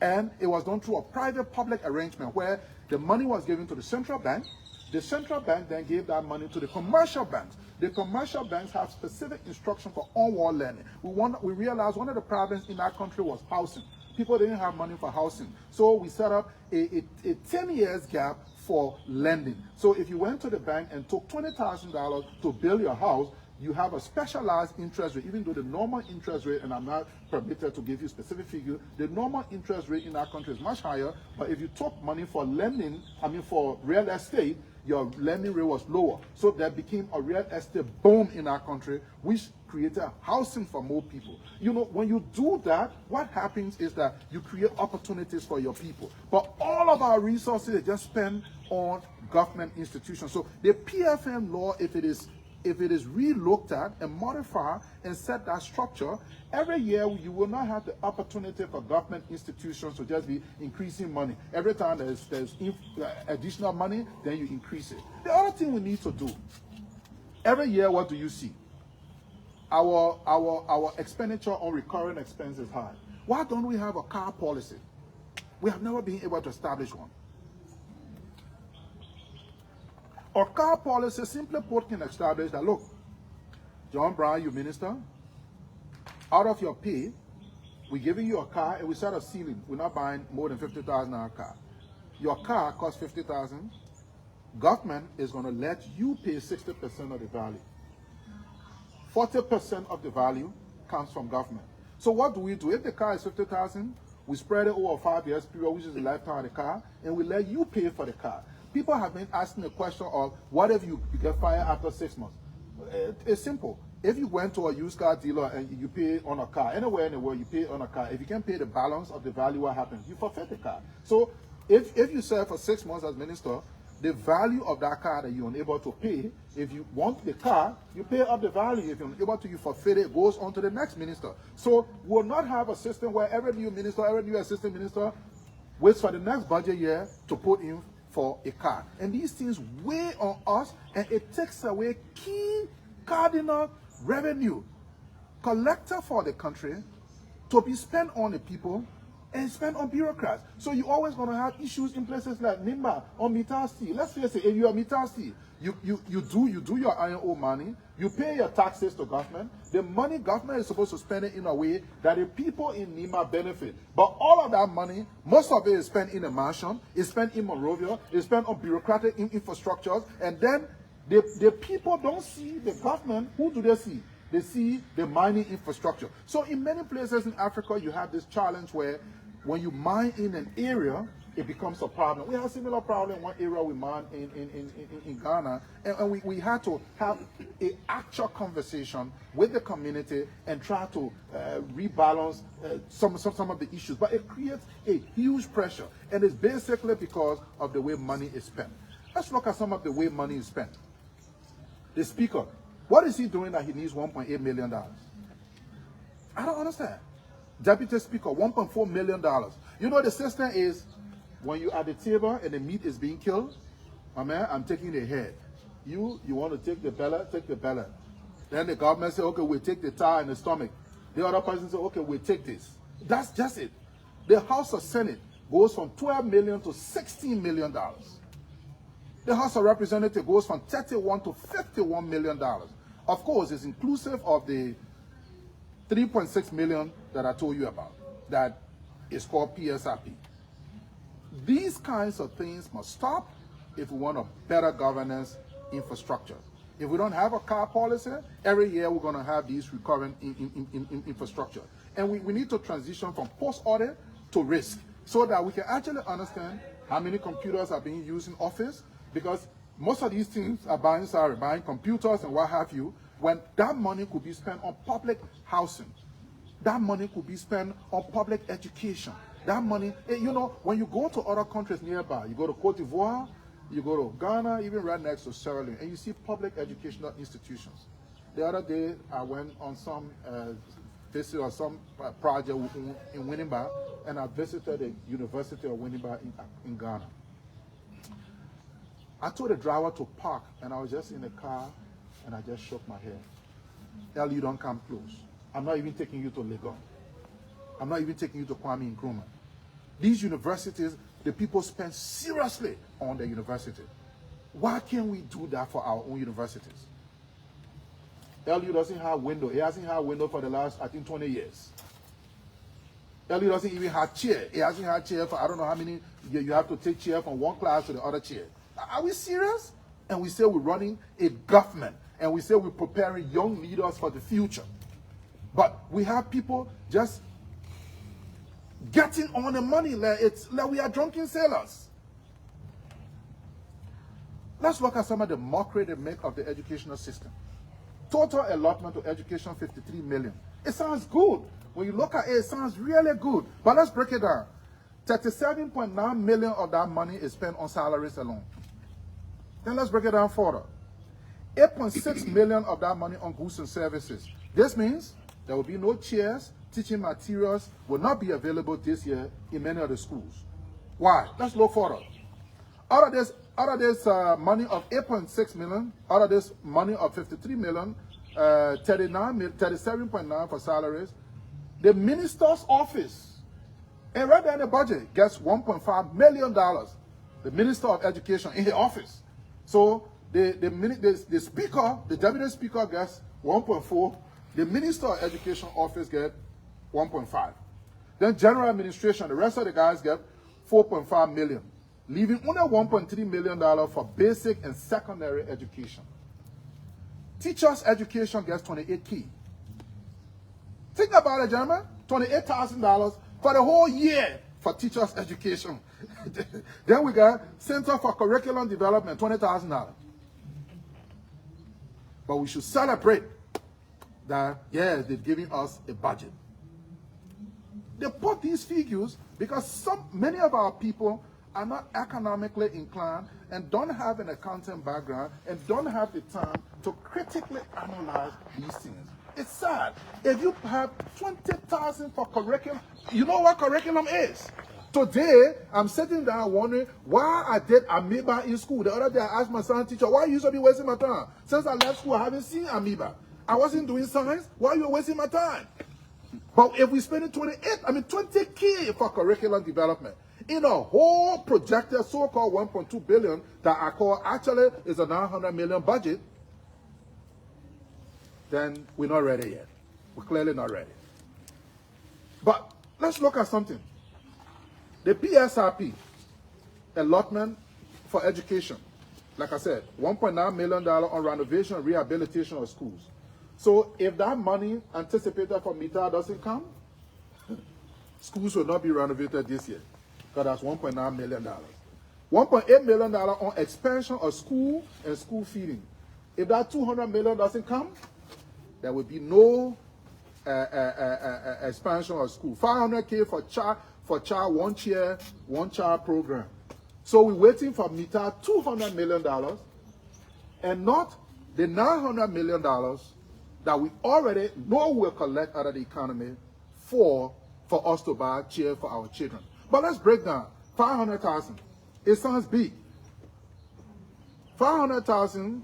And it was done through a private-public arrangement where the money was given to the central bank. The central bank then gave that money to the commercial banks. The commercial banks have specific instruction for on-wall learning. We realized one of the problems in our country was housing. People didn't have money for housing. So we set up a 10 years gap for lending. So if you went to the bank and took $20,000 to build your house, you have a specialized interest rate, even though the normal interest rate, and I'm not permitted to give you specific figure, the normal interest rate in our country is much higher, but if you took money for lending, for real estate, your lending rate was lower. So there became a real estate boom in our country, which created housing for more people. You know, when you do that, what happens is that you create opportunities for your people. But all of our resources are just spent on government institutions. So the PFM law, if it is re-looked at and modified and set that structure, every year you will not have the opportunity for government institutions to just be increasing money. Every time there's additional money, then you increase it. The other thing we need to do, every year what do you see? Our expenditure on recurring expenses is high. Why don't we have a car policy? We have never been able to establish one. Our car policy, simply put, can establish that, look, John Brown, you minister, out of your pay, we're giving you a car and we set a ceiling. We're not buying more than $50,000 car. Your car costs $50,000. Government is going to let you pay 60% of the value. 40% of the value comes from government. So what do? If the car is $50,000, we spread it over a 5 years period, which is the lifetime of the car, and we let you pay for the car. People have been asking the question of, what if you get fired after 6 months? It's simple. If you went to a used car dealer and you pay on a car, anywhere in the world you pay on a car, if you can't pay the balance of the value, what happens? You forfeit the car. So if you serve for 6 months as minister, the value of that car that you're unable to pay, if you want the car, you pay up the value. If you're unable to, you forfeit it, goes on to the next minister. So we'll not have a system where every new minister, every new assistant minister waits for the next budget year to put in for a car. And these things weigh on us, and it takes away key cardinal revenue collector for the country to be spent on the people and spent on bureaucrats. So you're always going to have issues in places like Nimba or Mitasi. Let's face it, if you are Mitasi, you do your INO money, you pay your taxes to government. The money government is supposed to spend it in a way that the people in Nimba benefit. But all of that money, most of it is spent in a mansion, is spent in Monrovia, is spent on bureaucratic infrastructures, and then the people don't see the government. Who do they see? They see the mining infrastructure. So in many places in Africa, you have this challenge where when you mine in an area, it becomes a problem. We have a similar problem in one area we mine in Ghana, and we had to have an actual conversation with the community and try to rebalance some of the issues. But it creates a huge pressure, and it's basically because of the way money is spent. Let's look at some of the way money is spent. The speaker, what is he doing that he needs $1.8 million? I don't understand. Deputy Speaker, $1.4 million. You know, the system is when you're at the table and the meat is being killed, my man, I'm taking the head. You want to take the belly, take the belly. Then the government say, okay, we'll take the thigh and the stomach. The other person say, okay, we'll take this. That's just it. The House of Senate goes from $12 million to $16 million. The House of Representatives goes from $31 to $51 million. Of course, it's inclusive of the $3.6 million that I told you about. That is called PSRP. These kinds of things must stop if we want a better governance infrastructure. If we don't have a car policy, every year we're going to have these recurring infrastructure. And we need to transition from post-audit to risk so that we can actually understand how many computers are being used in office, because most of these things are buying computers and what have you, when that money could be spent on public housing. That money could be spent on public education. That money, you know, when you go to other countries nearby, you go to Cote d'Ivoire, you go to Ghana, even right next to Sierra Leone, and you see public educational institutions. The other day, I went on some visit or some project in Winneba, and I visited the University of Winneba in Ghana. I told the driver to park, and I was just in the car, and I just shook my head. Tell you don't come close. I'm not even taking you to Lagos. I'm not even taking you to Kwame Nkrumah. These universities, the people spend seriously on the university. Why can't we do that for our own universities? LU doesn't have window. It hasn't had window for the last, I think, 20 years. LU doesn't even have chair. It hasn't had chair for I don't know how many. You have to take chair from one class to the other chair. Are we serious? And we say we're running a government, and we say we're preparing young leaders for the future. But we have people just getting on the money like we are drunken sailors. Let's look at some of the mockery they make of the educational system. Total allotment to education, $53 million. It sounds good. When you look at it, it sounds really good. But let's break it down. $37.9 million of that money is spent on salaries alone. Then let's break it down further. $8.6 million of that money on goods and services. This means there will be no chairs, teaching materials will not be available this year in many of the schools. Why? Let's look further. Out of this money of $8.6 million, out of this money of $53 million, 37.9 for salaries, the minister's office And right there in the budget gets $1.5 million. The Minister of Education in the office. So the speaker, the deputy speaker gets 1.4. The Minister of Education office gets 1.5. Then general administration, the rest of the guys get 4.5 million, leaving only $1.3 million for basic and secondary education. Teachers' education gets $28K. Think about it, gentlemen. $28,000 for the whole year for teachers' education. Then we got Center for Curriculum Development, $20,000. But we should celebrate that, yes, they're giving us a budget. They put these figures because many of our people are not economically inclined and don't have an accounting background and don't have the time to critically analyze these things. It's sad. If you have 20,000 for curriculum, you know what curriculum is. Today, I'm sitting down wondering why I did amoeba in school. The other day, I asked my science teacher, why you should be wasting my time? Since I left school, I haven't seen amoeba. I wasn't doing science. Why are you wasting my time? But if we spend 20K for curriculum development in a whole projected so-called 1.2 billion that I call actually is a 900 million budget, then we're not ready yet. We're clearly not ready. But let's look at something. The PSRP allotment for education, like I said, $1.9 million on renovation and rehabilitation of schools. So if that money anticipated for MITA doesn't come, schools will not be renovated this year because that's $1.9 million. $1.8 million on expansion of school and school feeding. If that $200 million doesn't come, there will be no expansion of school. $500K for child one child program. So we're waiting for MITA $200 million and not the $900 million that we already know we'll collect out of the economy for us to buy chairs for our children. But let's break down. 500,000. It sounds big. 500,000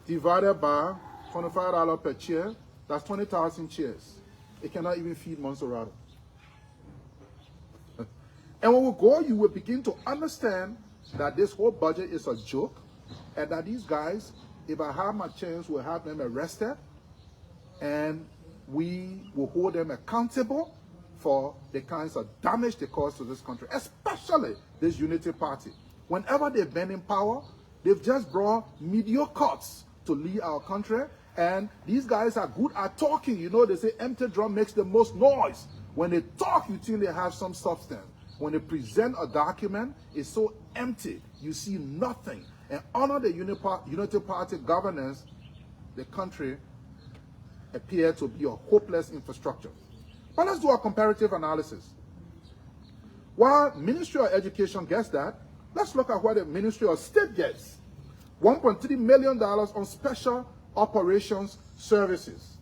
divided by $25 per chair, that's 20,000 chairs. It cannot even feed Monserrato. And when we go, you will begin to understand that this whole budget is a joke and that these guys, if I have my chance, will have them arrested and we will hold them accountable for the kinds of damage they cause to this country, especially this unity party. Whenever they've been in power, they've just brought mediocres to lead our country, and these guys are good at talking. You know, they say empty drum makes the most noise. When they talk, you think they have some substance. When they present a document, it's so empty, you see nothing. And under the Unity Party governance, the country appeared to be a hopeless infrastructure. But let's do a comparative analysis. While Ministry of Education gets that, let's look at what the Ministry of State gets. $1.3 million on special operations services.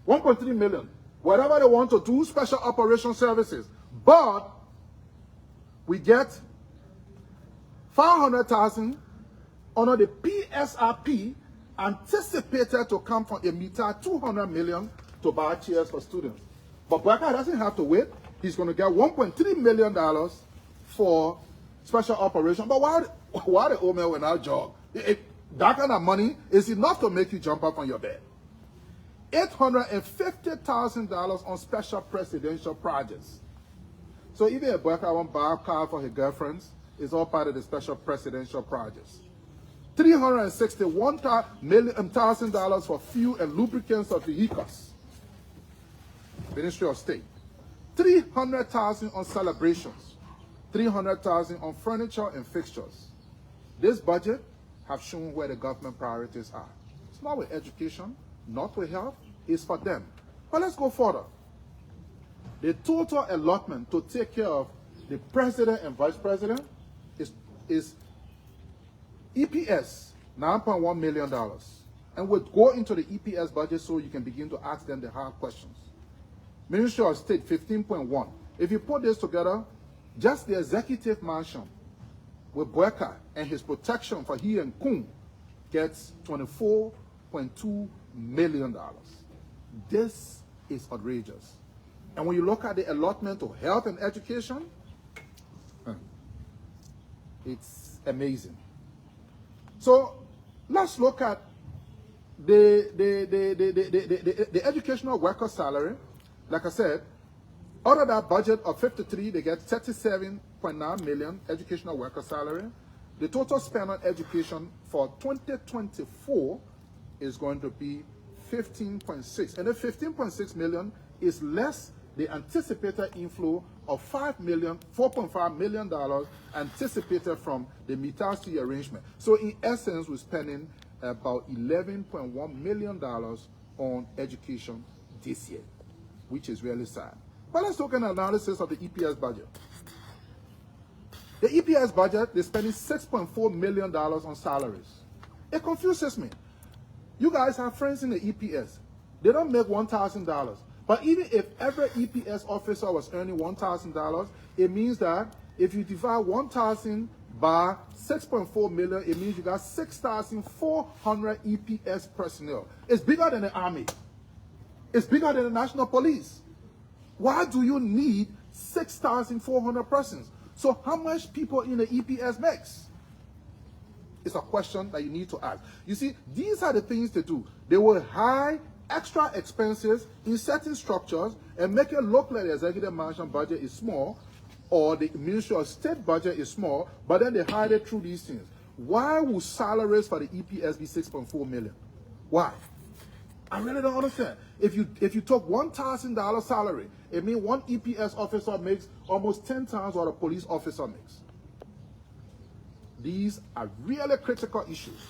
$1.3 million. Whatever they want to do, special operations services. But we get 500,000 under the PSRP anticipated to come from a MITA 200 million to buy chairs for students. But Bweka doesn't have to wait. He's going to get $1.3 million for special operation. But why the old man will not jog? That kind of money is enough to make you jump up on your bed. $850,000 on special presidential projects. So even if Bweka won't buy a car for his girlfriends, it's all part of the special presidential projects. $361,000 for fuel and lubricants of vehicles. Ministry of State. $300,000 on celebrations. $300,000 on furniture and fixtures. This budget have shown where the government priorities are. It's not with education, not with health, it's for them. But let's go further. The total allotment to take care of the president and vice president is EPS, $9.1 million. And we'll go into the EPS budget so you can begin to ask them the hard questions. Ministry of State, 15.1. If you put this together, just the executive mansion with Bweka and his protection for he and Kun gets $24.2 million. This is outrageous. And when you look at the allotment to health and education, it's amazing. So let's look at the educational worker salary. Like I said, out of that budget of 53, they get 37.9 million educational worker salary. The total spend on education for 2024 is going to be 15.6. And the 15.6 million is less the anticipated inflow of $4.5 million anticipated from the Mitasi arrangement. So in essence, we're spending about $11.1 million on education this year, which is really sad. But let's look at an analysis of the EPS budget. The EPS budget, they're spending $6.4 million on salaries. It confuses me. You guys have friends in the EPS. They don't make $1,000. But even if every EPS officer was earning $1,000, it means that if you divide 1,000 by 6.4 million, it means you got 6,400 EPS personnel. It's bigger than the Army. It's bigger than the National Police. Why do you need 6,400 persons? So how much people in the EPS makes? It's a question that you need to ask. You see, these are the things to do. They will hide extra expenses in certain structures and make it look like the executive mansion budget is small or the Ministry of State budget is small, but then they hide it through these things. Why would salaries for the EPS be 6.4 million? Why? I really don't understand. If you took $1,000 salary, it means one EPS officer makes almost 10 times what a police officer makes. These are really critical issues.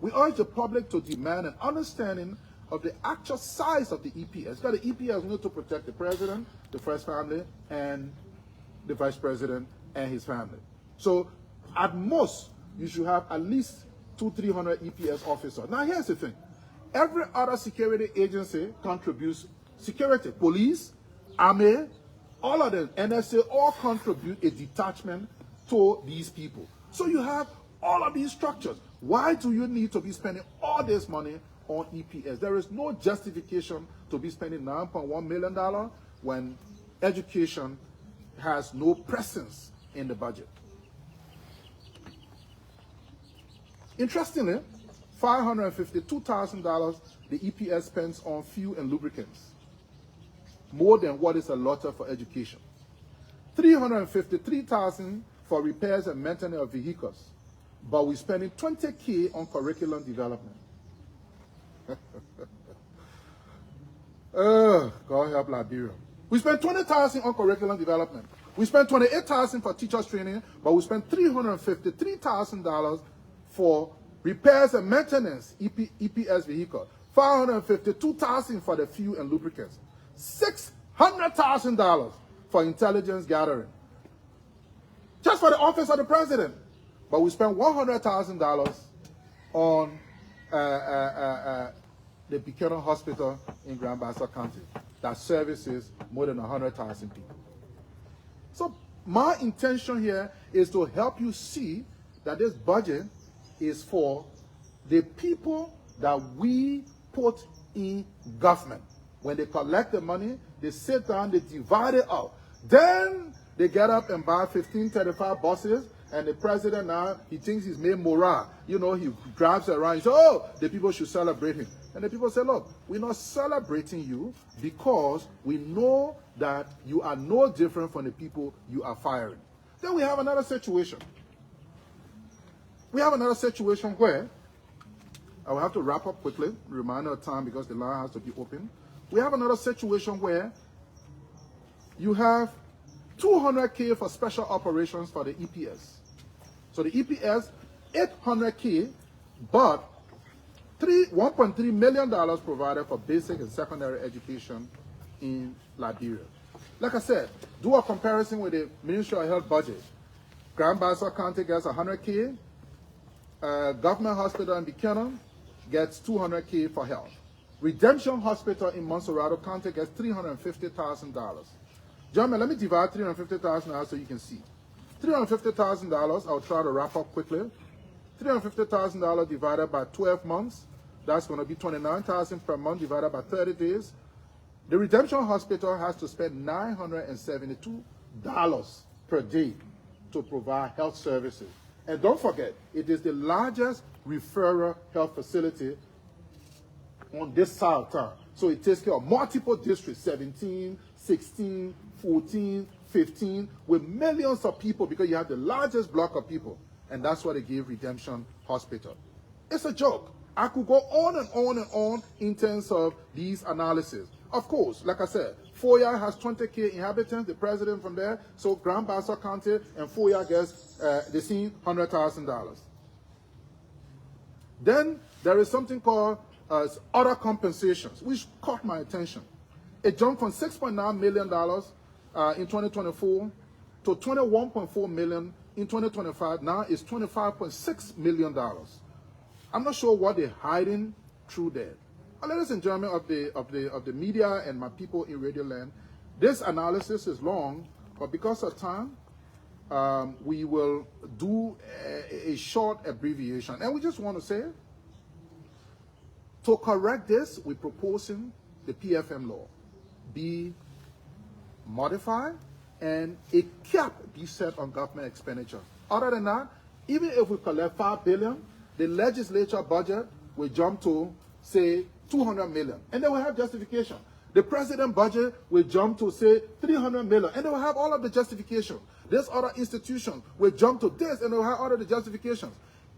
We urge the public to demand an understanding of the actual size of the EPS. Because the EPS need to protect the president, the first family, and the vice president and his family. So at most, you should have at least 200-300 EPS officers. Now here's the thing. Every other security agency contributes security. Police, Army, all of them, NSA, all contribute a detachment to these people. So you have all of these structures. Why do you need to be spending all this money on EPS? There is no justification to be spending $9.1 million when education has no presence in the budget. Interestingly, $552,000 the EPS spends on fuel and lubricants, more than what is allotted for education. $353,000 for repairs and maintenance of vehicles, but we're spending $20K on curriculum development. God help Liberia. We spent $20,000 on curriculum development. We spent $28,000 for teachers training, but we spent $353,000 for repairs and maintenance, EPS vehicle. $552,000 for the fuel and lubricants. $600,000 for intelligence gathering. Just for the office of the president. But we spent $100,000 on the Buchanan Hospital in Grand Bassa County that services more than 100,000 people. So my intention here is to help you see that this budget is for the people that we put in government. When they collect the money, they sit down, they divide it out. Then they get up and buy 1535 buses, and the president now, he thinks he's made morale. You know, he drives around, he says, oh, the people should celebrate him. And the people say, look, we're not celebrating you because we know that you are no different from the people you are firing. Then we have another situation. We have another situation where, I will have to wrap up quickly, reminder of time because the line has to be open. We have another situation where you have $200K for special operations for the EPS. So the EPS, $800K, but $1.3 million provided for basic and secondary education in Liberia. Like I said, do a comparison with the Ministry of Health budget. Grand Bassa County gets $100K. Government Hospital in Buchanan gets $200K for health. Redemption Hospital in Monserrato County gets $350,000. Gentlemen, let me divide $350,000 out so you can see. $350,000, I'll try to wrap up quickly. $350,000 divided by 12 months, that's going to be $29,000 per month divided by 30 days. The Redemption Hospital has to spend $972 per day to provide health services. And don't forget, it is the largest referral health facility on this side of town. So it takes care of multiple districts, 17, 16, 14, 15, with millions of people because you have the largest block of people. And that's why they gave Redemption Hospital. It's a joke. I could go on and on and on in terms of these analyses. Of course, like I said, Foya has 20,000 inhabitants, the president from there, so Grand Bassa County and Foya gets the same $100,000. Then there is something called other compensations, which caught my attention. It jumped from $6.9 million in 2024 to $21.4 million in 2025. Now it's $25.6 million. I'm not sure what they're hiding through there. Ladies and gentlemen of the media and my people in Radio Land, this analysis is long, but because of time, we will do a short abbreviation. And we just want to say, to correct this, we're proposing the PFM law be modified and a cap be set on government expenditure. Other than that, even if we collect $5 billion, the legislature budget will jump to, say, $200 million, and they will have justification. The president budget will jump to, say, $300 million, and they will have all of the justification. This other institution will jump to this, and they will have all of the justifications.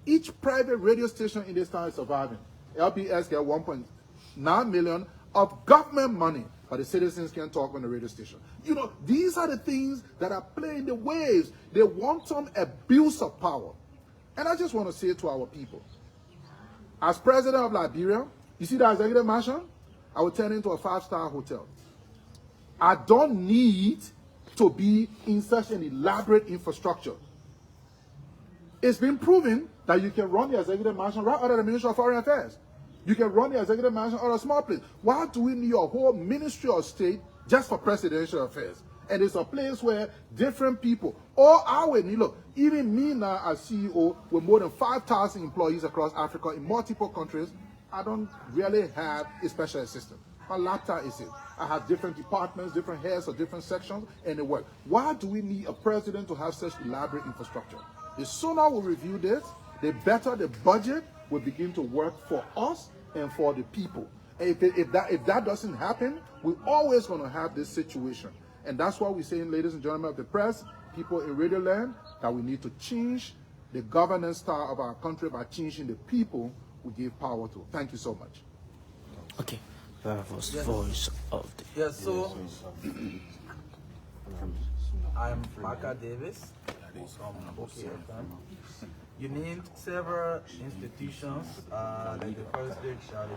Each private radio station in this town is surviving. LBS get $1.9 million of government money, but the citizens can't talk on the radio station. You know, these are the things that are playing the waves. They want some abuse of power. And I just want to say to our people, as president of Liberia, you see that executive mansion? I will turn into a 5-star hotel. I don't need to be in such an elaborate infrastructure. It's been proven that you can run the executive mansion right out of the Ministry of Foreign Affairs. You can run the executive mansion out of a small place. Why do we need a whole Ministry of State just for presidential affairs? And it's a place where different people, all our need. Look, even me now as CEO with more than 5,000 employees across Africa in multiple countries, I don't really have a special assistant. My laptop is it. I have different departments, different heads of different sections, and they work. Why do we need a president to have such elaborate infrastructure? The sooner we review this, the better the budget will begin to work for us and for the people. And if that doesn't happen, we're always going to have this situation. And that's why we're saying, ladies and gentlemen of the press, people in Radio Land, that we need to change the governance style of our country by changing the people we give power to. Thank you so much. Okay. Voice of the... Yes, so I'm Maka Davis from OKFM. You named several institutions, like the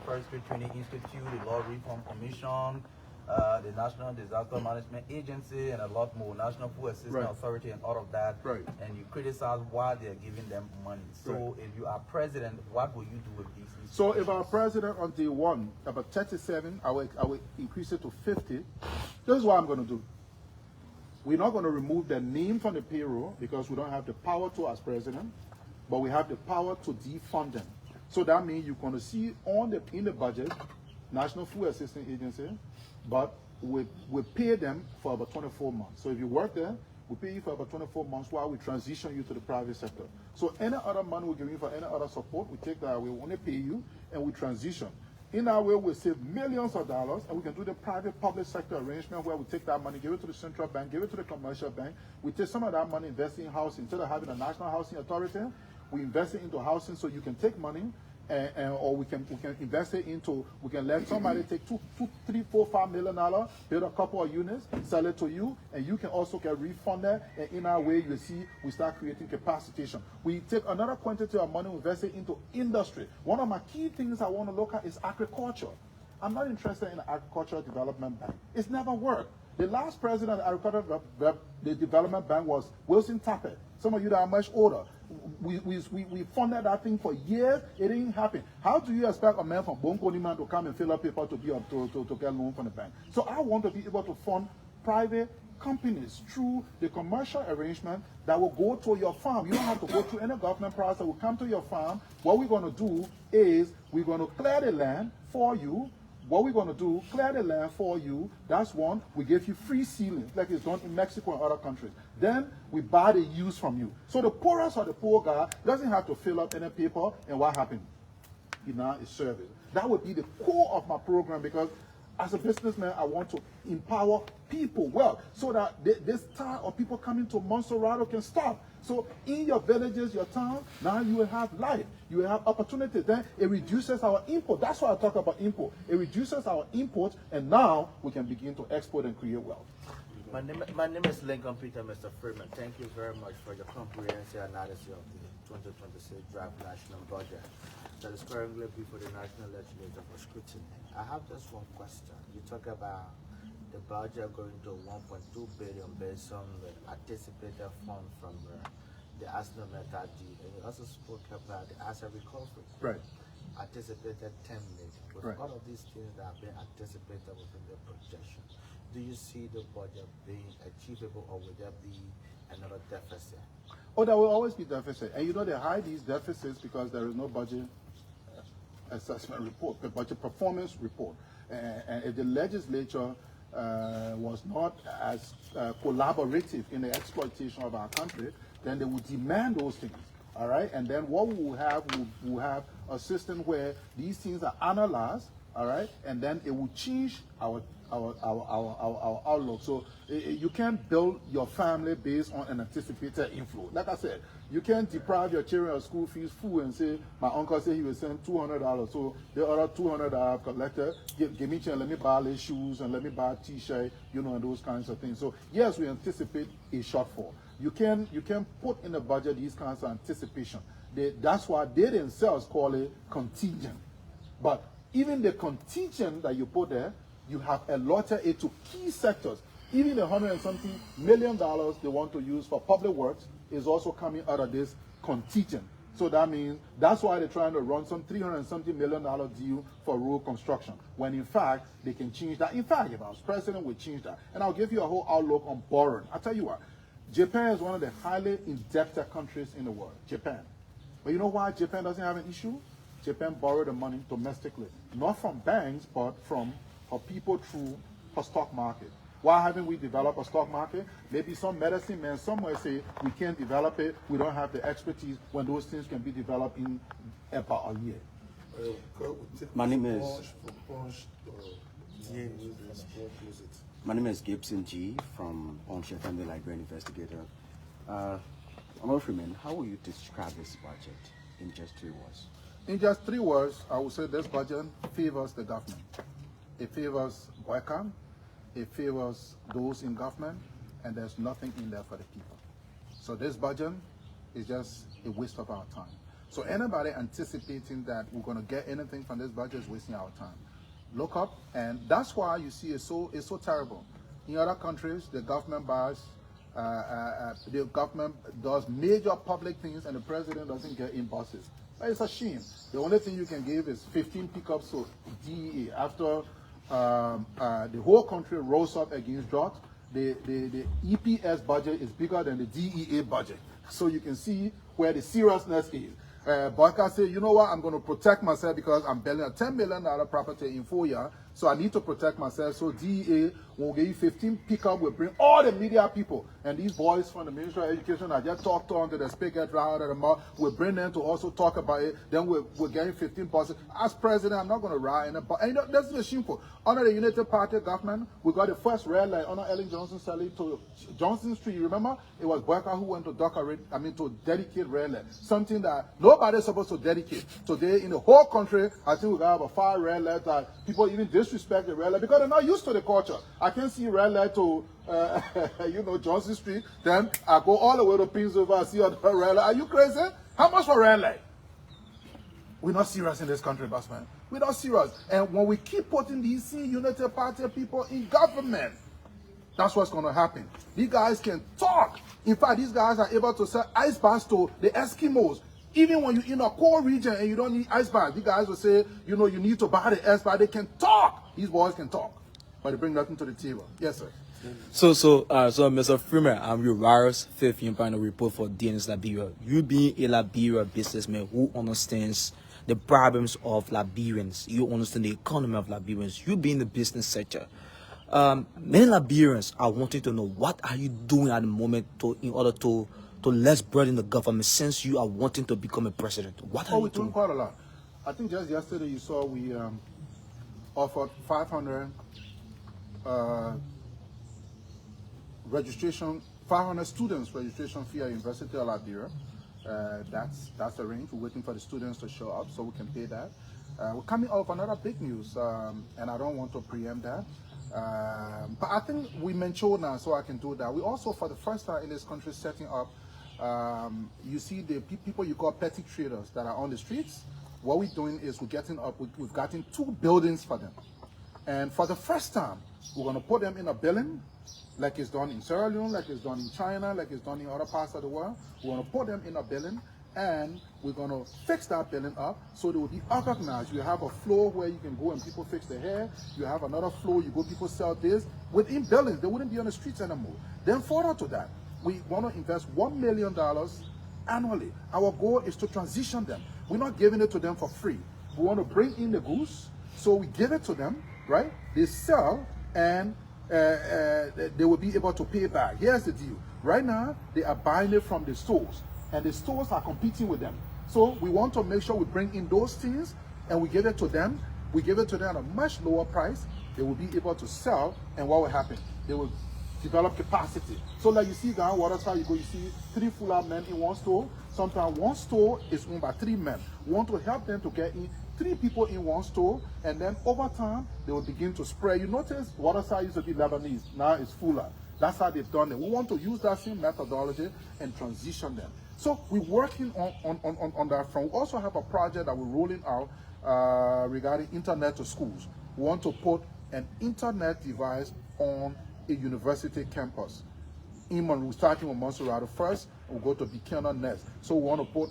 First Grade Training Institute, the Law Reform Commission, the National Disaster Management Agency, and a lot more, National Food Assistance Authority, and all of that. Right. And you criticize why they're giving them money. So if you are president, what will you do with these institutions? So if our president on day one, about 37, I will increase it to 50. This is what I'm going to do. We're not going to remove their name from the payroll because we don't have the power to as president, but we have the power to defund them. So that means you're going to see in the budget, National Food Assistance Agency, but we pay them for about 24 months. So if you work there, we pay you for about 24 months while we transition you to the private sector. So any other money we give you for any other support, we take that away, we only pay you, and we transition. In our way, we save millions of dollars, and we can do the private-public sector arrangement where we take that money, give it to the central bank, give it to the commercial bank. We take some of that money, invest in housing. Instead of having a national housing authority, we invest it into housing so you can take money, or we can invest it into, we can let somebody take $2, $3, $4, $5 million, build a couple of units, sell it to you, and you can also get refunded. And in our way, you see, we start creating capacitation. We take another quantity of money, invest it into industry. One of my key things I want to look at is agriculture. I'm not interested in an agricultural development bank. It's never worked. The last president of the development bank was Wilson Tappert. Some of you that are much older. We funded that thing for years. It didn't happen. How do you expect a man from Bonko to come and fill up paper to get loan from the bank? So I want to be able to fund private companies through the commercial arrangement that will go to your farm. You don't have to go through any government process. We'll come to your farm. What we're going to do is we're going to clear the land for you, what we're going to do, clear the land for you. That's one. We give you free ceilings, like it's done in Mexico and other countries. Then we buy the use from you. So the poorest or the poor guy doesn't have to fill up any paper. And what happened? He now is serving. That would be the core of my program, because as a businessman, I want to empower people well, so that this tide of people coming to Monserrato can stop. So in your villages, your town, now you will have life. You will have opportunities. Then it reduces our import. That's why I talk about import. It reduces our import, and now we can begin to export and create wealth. My name is Lincoln Peter, Mr. Freeman. Thank you very much for your comprehensive analysis of the 2026 draft national budget that is currently before the National Legislature for scrutiny. I have just one question. You talk about the budget going to 1.2 billion based on the anticipated fund from the Arsenal Meta deal, and you also spoke about the asset recovery. Right. Anticipated 10 million. With Right. all of these things that have been anticipated within the projection, do you see the budget being achievable, or will there be another deficit? Oh, there will always be deficit. And you know, they hide these deficits because there is no budget assessment report, the budget performance report. And if the legislature was not as collaborative in the exploitation of our country, then they would demand those things. All right, and then what we will have, we will have a system where these things are analyzed. All right, and then it will change our outlook. So you can't build your family based on an anticipated inflow. Like I said, you can't deprive your children of school fees full and say, my uncle said he will send $200, so the other $200 I've collected, give me change, let me buy these shoes and let me buy a t-shirt, you know, and those kinds of things. So yes, we anticipate a shortfall. You can put in the budget these kinds of anticipation. That's why they themselves call it contingent. But even the contingent that you put there, you have allotted it to key sectors. Even the $100 and something million they want to use for public works is also coming out of this contingent. So that means that's why they're trying to run some $300 and something million deal for road construction, when in fact they can change that. In fact, if I was president, we'd change that. And I'll give you a whole outlook on borrowing. I'll tell you what, Japan is one of the highly indebted countries in the world. Japan. But you know why Japan doesn't have an issue? Japan borrowed the money domestically, not from banks, but from people through a stock market. Why haven't we developed a stock market? Maybe some medicine man somewhere say we can't develop it, we don't have the expertise, when those things can be developed in about a year. My name is Gibson G from Punch FM, the Liberian investigator. Simeon Freeman, how will you describe this budget in just 3 words? In just 3 words, I would say this budget favors the government. It favors Boyka, it favors those in government, and there's nothing in there for the people. So this budget is just a waste of our time. So anybody anticipating that we're going to get anything from this budget is wasting our time. Look up, and that's why you see it's so terrible. In other countries, the government buys, the government does major public things, and the president doesn't get in buses. It's a shame. The only thing you can give is 15 pickups to DEA. After the whole country rose up against drugs, the EPS budget is bigger than the DEA budget. So you can see where the seriousness is. Boyka said, you know what, I'm going to protect myself because I'm building a $10 million property in 4 years, so I need to protect myself. So DEA will give you 15 pickup, will bring all the media people, and these boys from the Ministry of Education I just talked on to the speaker out of the mouth, we'll bring them to also talk about it. Then we're getting 15 buses. As president, I'm not going to ride in a bus. And you know, that's just shameful. Under the United Party government, we got the first red light under Ellen Johnson selling to Johnson Street. You remember? It was Boyka who went to to dedicate red light. Something that nobody's supposed to dedicate. Today, in the whole country, I think we got about 5 red lights that people even disrespect the red light because they're not used to the culture. I can see red light to, Johnson Street. Then I go all the way to Pennsylvania, I see a red light. Are you crazy? How much for red light? We're not serious in this country, bossman. We're not serious. And when we keep putting these United Party people in government, that's what's going to happen. These guys can talk. In fact, these guys are able to sell ice baths to the Eskimos. Even when you're in a cold region and you don't need ice baths, these guys will say, you need to buy the ice bath. They can talk. These boys can talk, but they bring nothing to the table. Yes, sir. So, Mr. Freeman, I'm your virus 5th final report for DNS Liberia. You being a Liberia businessman who understands the problems of Liberians. You understand the economy of Liberians. You being in the business sector. Many Liberians are wanting to know what are you doing at the moment in order to less burden the government since you are wanting to become a president. What are you We're doing doing? quite a lot. I think just yesterday you saw we offered 500 students registration fee at University of Liberia. That's arranged. We're waiting for the students to show up so we can pay that. We're coming out of another big news, and I don't want to preempt that. But I think we mentioned now, so I can do that. We also, for the first time in this country, setting up. You see the people you call petty traders that are on the streets. What we're doing is we've gotten 2 buildings for them. And for the first time, we're going to put them in a building, like it's done in Sierra Leone, like it's done in China, like it's done in other parts of the world. We're going to put them in a building, and we're going to fix that building up so they will be organized. You have a floor where you can go and people fix their hair. You have another floor, you go, people sell this. Within buildings, they wouldn't be on the streets anymore. Then further to that, we want to invest $1 million annually. Our goal is to transition them. We're not giving it to them for free. We want to bring in the goods, so we give it to them, right? They sell, and they will be able to pay back. Here's the deal. Right now, they are buying it from the stores, and the stores are competing with them. So we want to make sure we bring in those things, and we give it to them. We give it to them at a much lower price. They will be able to sell, and what will happen? They will develop capacity. So like you see down Waterside, you see 3 full-out men in one store. Sometimes one store is owned by 3 men. We want to help them to get in 3 people in one store, and then over time, they will begin to spread. You notice Waterside used to be Lebanese, now it's fuller. That's how they've done it. We want to use that same methodology and transition them. So we're working on that front. We also have a project that we're rolling out regarding internet to schools. We want to put an internet device on a university campus. We're starting with Monserrato first, we'll go to Buchanan next. So we want to put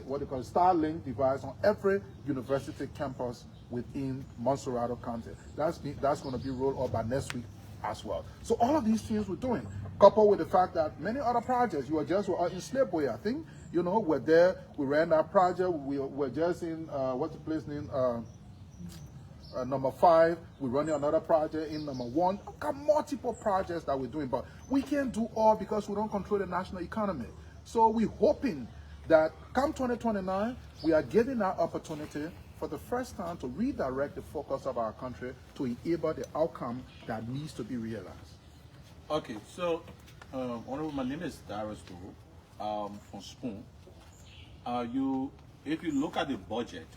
what they call a Starlink device on every university campus within Monserrato County. That's going to be rolled out by next week as well. So all of these things we're doing, coupled with the fact that many other projects, you were just in Slipway, I think, we're there, we ran that project, we're just in, what's the place name? Number 5, we're running another project in number 1. We've got multiple projects that we're doing, but we can't do all because we don't control the national economy. So we're hoping that come 2029, we are getting that opportunity for the first time to redirect the focus of our country to enable the outcome that needs to be realized. Okay, so, Honorable, my name is Darius from Spoon. If you look at the budget,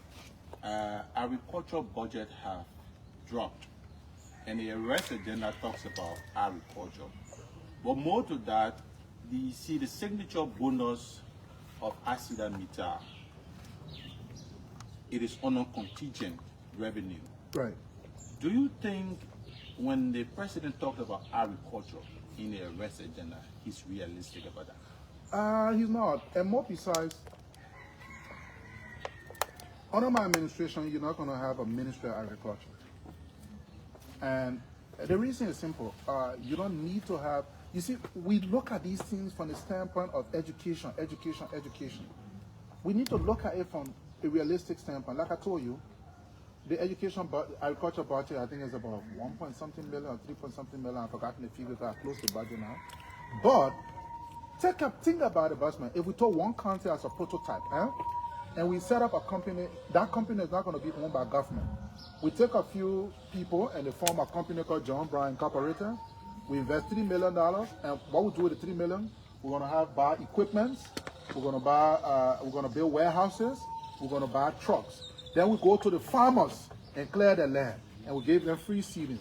agricultural budget have dropped, and the rest agenda talks about agriculture. But more to that, you see the signature bonus of Acida Mita. It is on a contingent revenue. Right. Do you think when the president talked about agriculture in the rest agenda, he's realistic about that? He's not. And more besides, under my administration, you're not going to have a Ministry of Agriculture. And the reason is simple. You don't need to have, you see, we look at these things from the standpoint of education. We need to look at it from a realistic standpoint. Like I told you, the agriculture budget, I think, is about 1-point-something million or 3-point-something million. I've forgotten the figures, I close the budget now. But think about it, Busman. If we took one county as a prototype, and we set up a company, that company is not going to be owned by government. We take a few people and they form a company called John Brown Incorporated. We invest $3 million, and what we do with the $3 million, we're going to buy equipment, we're going to build warehouses, we're going to buy trucks. Then we go to the farmers and clear their land, and we give them free seeding.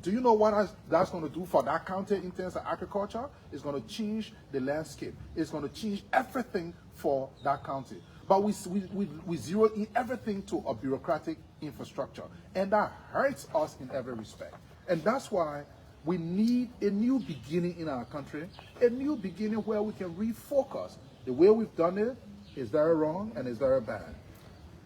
Do you know what that's going to do for that county in terms of agriculture? It's going to change the landscape. It's going to change everything for that county. But we zero in everything to a bureaucratic infrastructure, and that hurts us in every respect. And that's why we need a new beginning in our country, a new beginning where we can refocus. The way we've done it is very wrong and is very bad.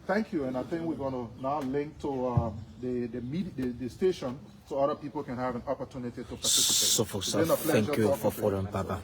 Thank you, and I think we're going to now link to the station so other people can have an opportunity to participate. So, folks, thank you for following Baba.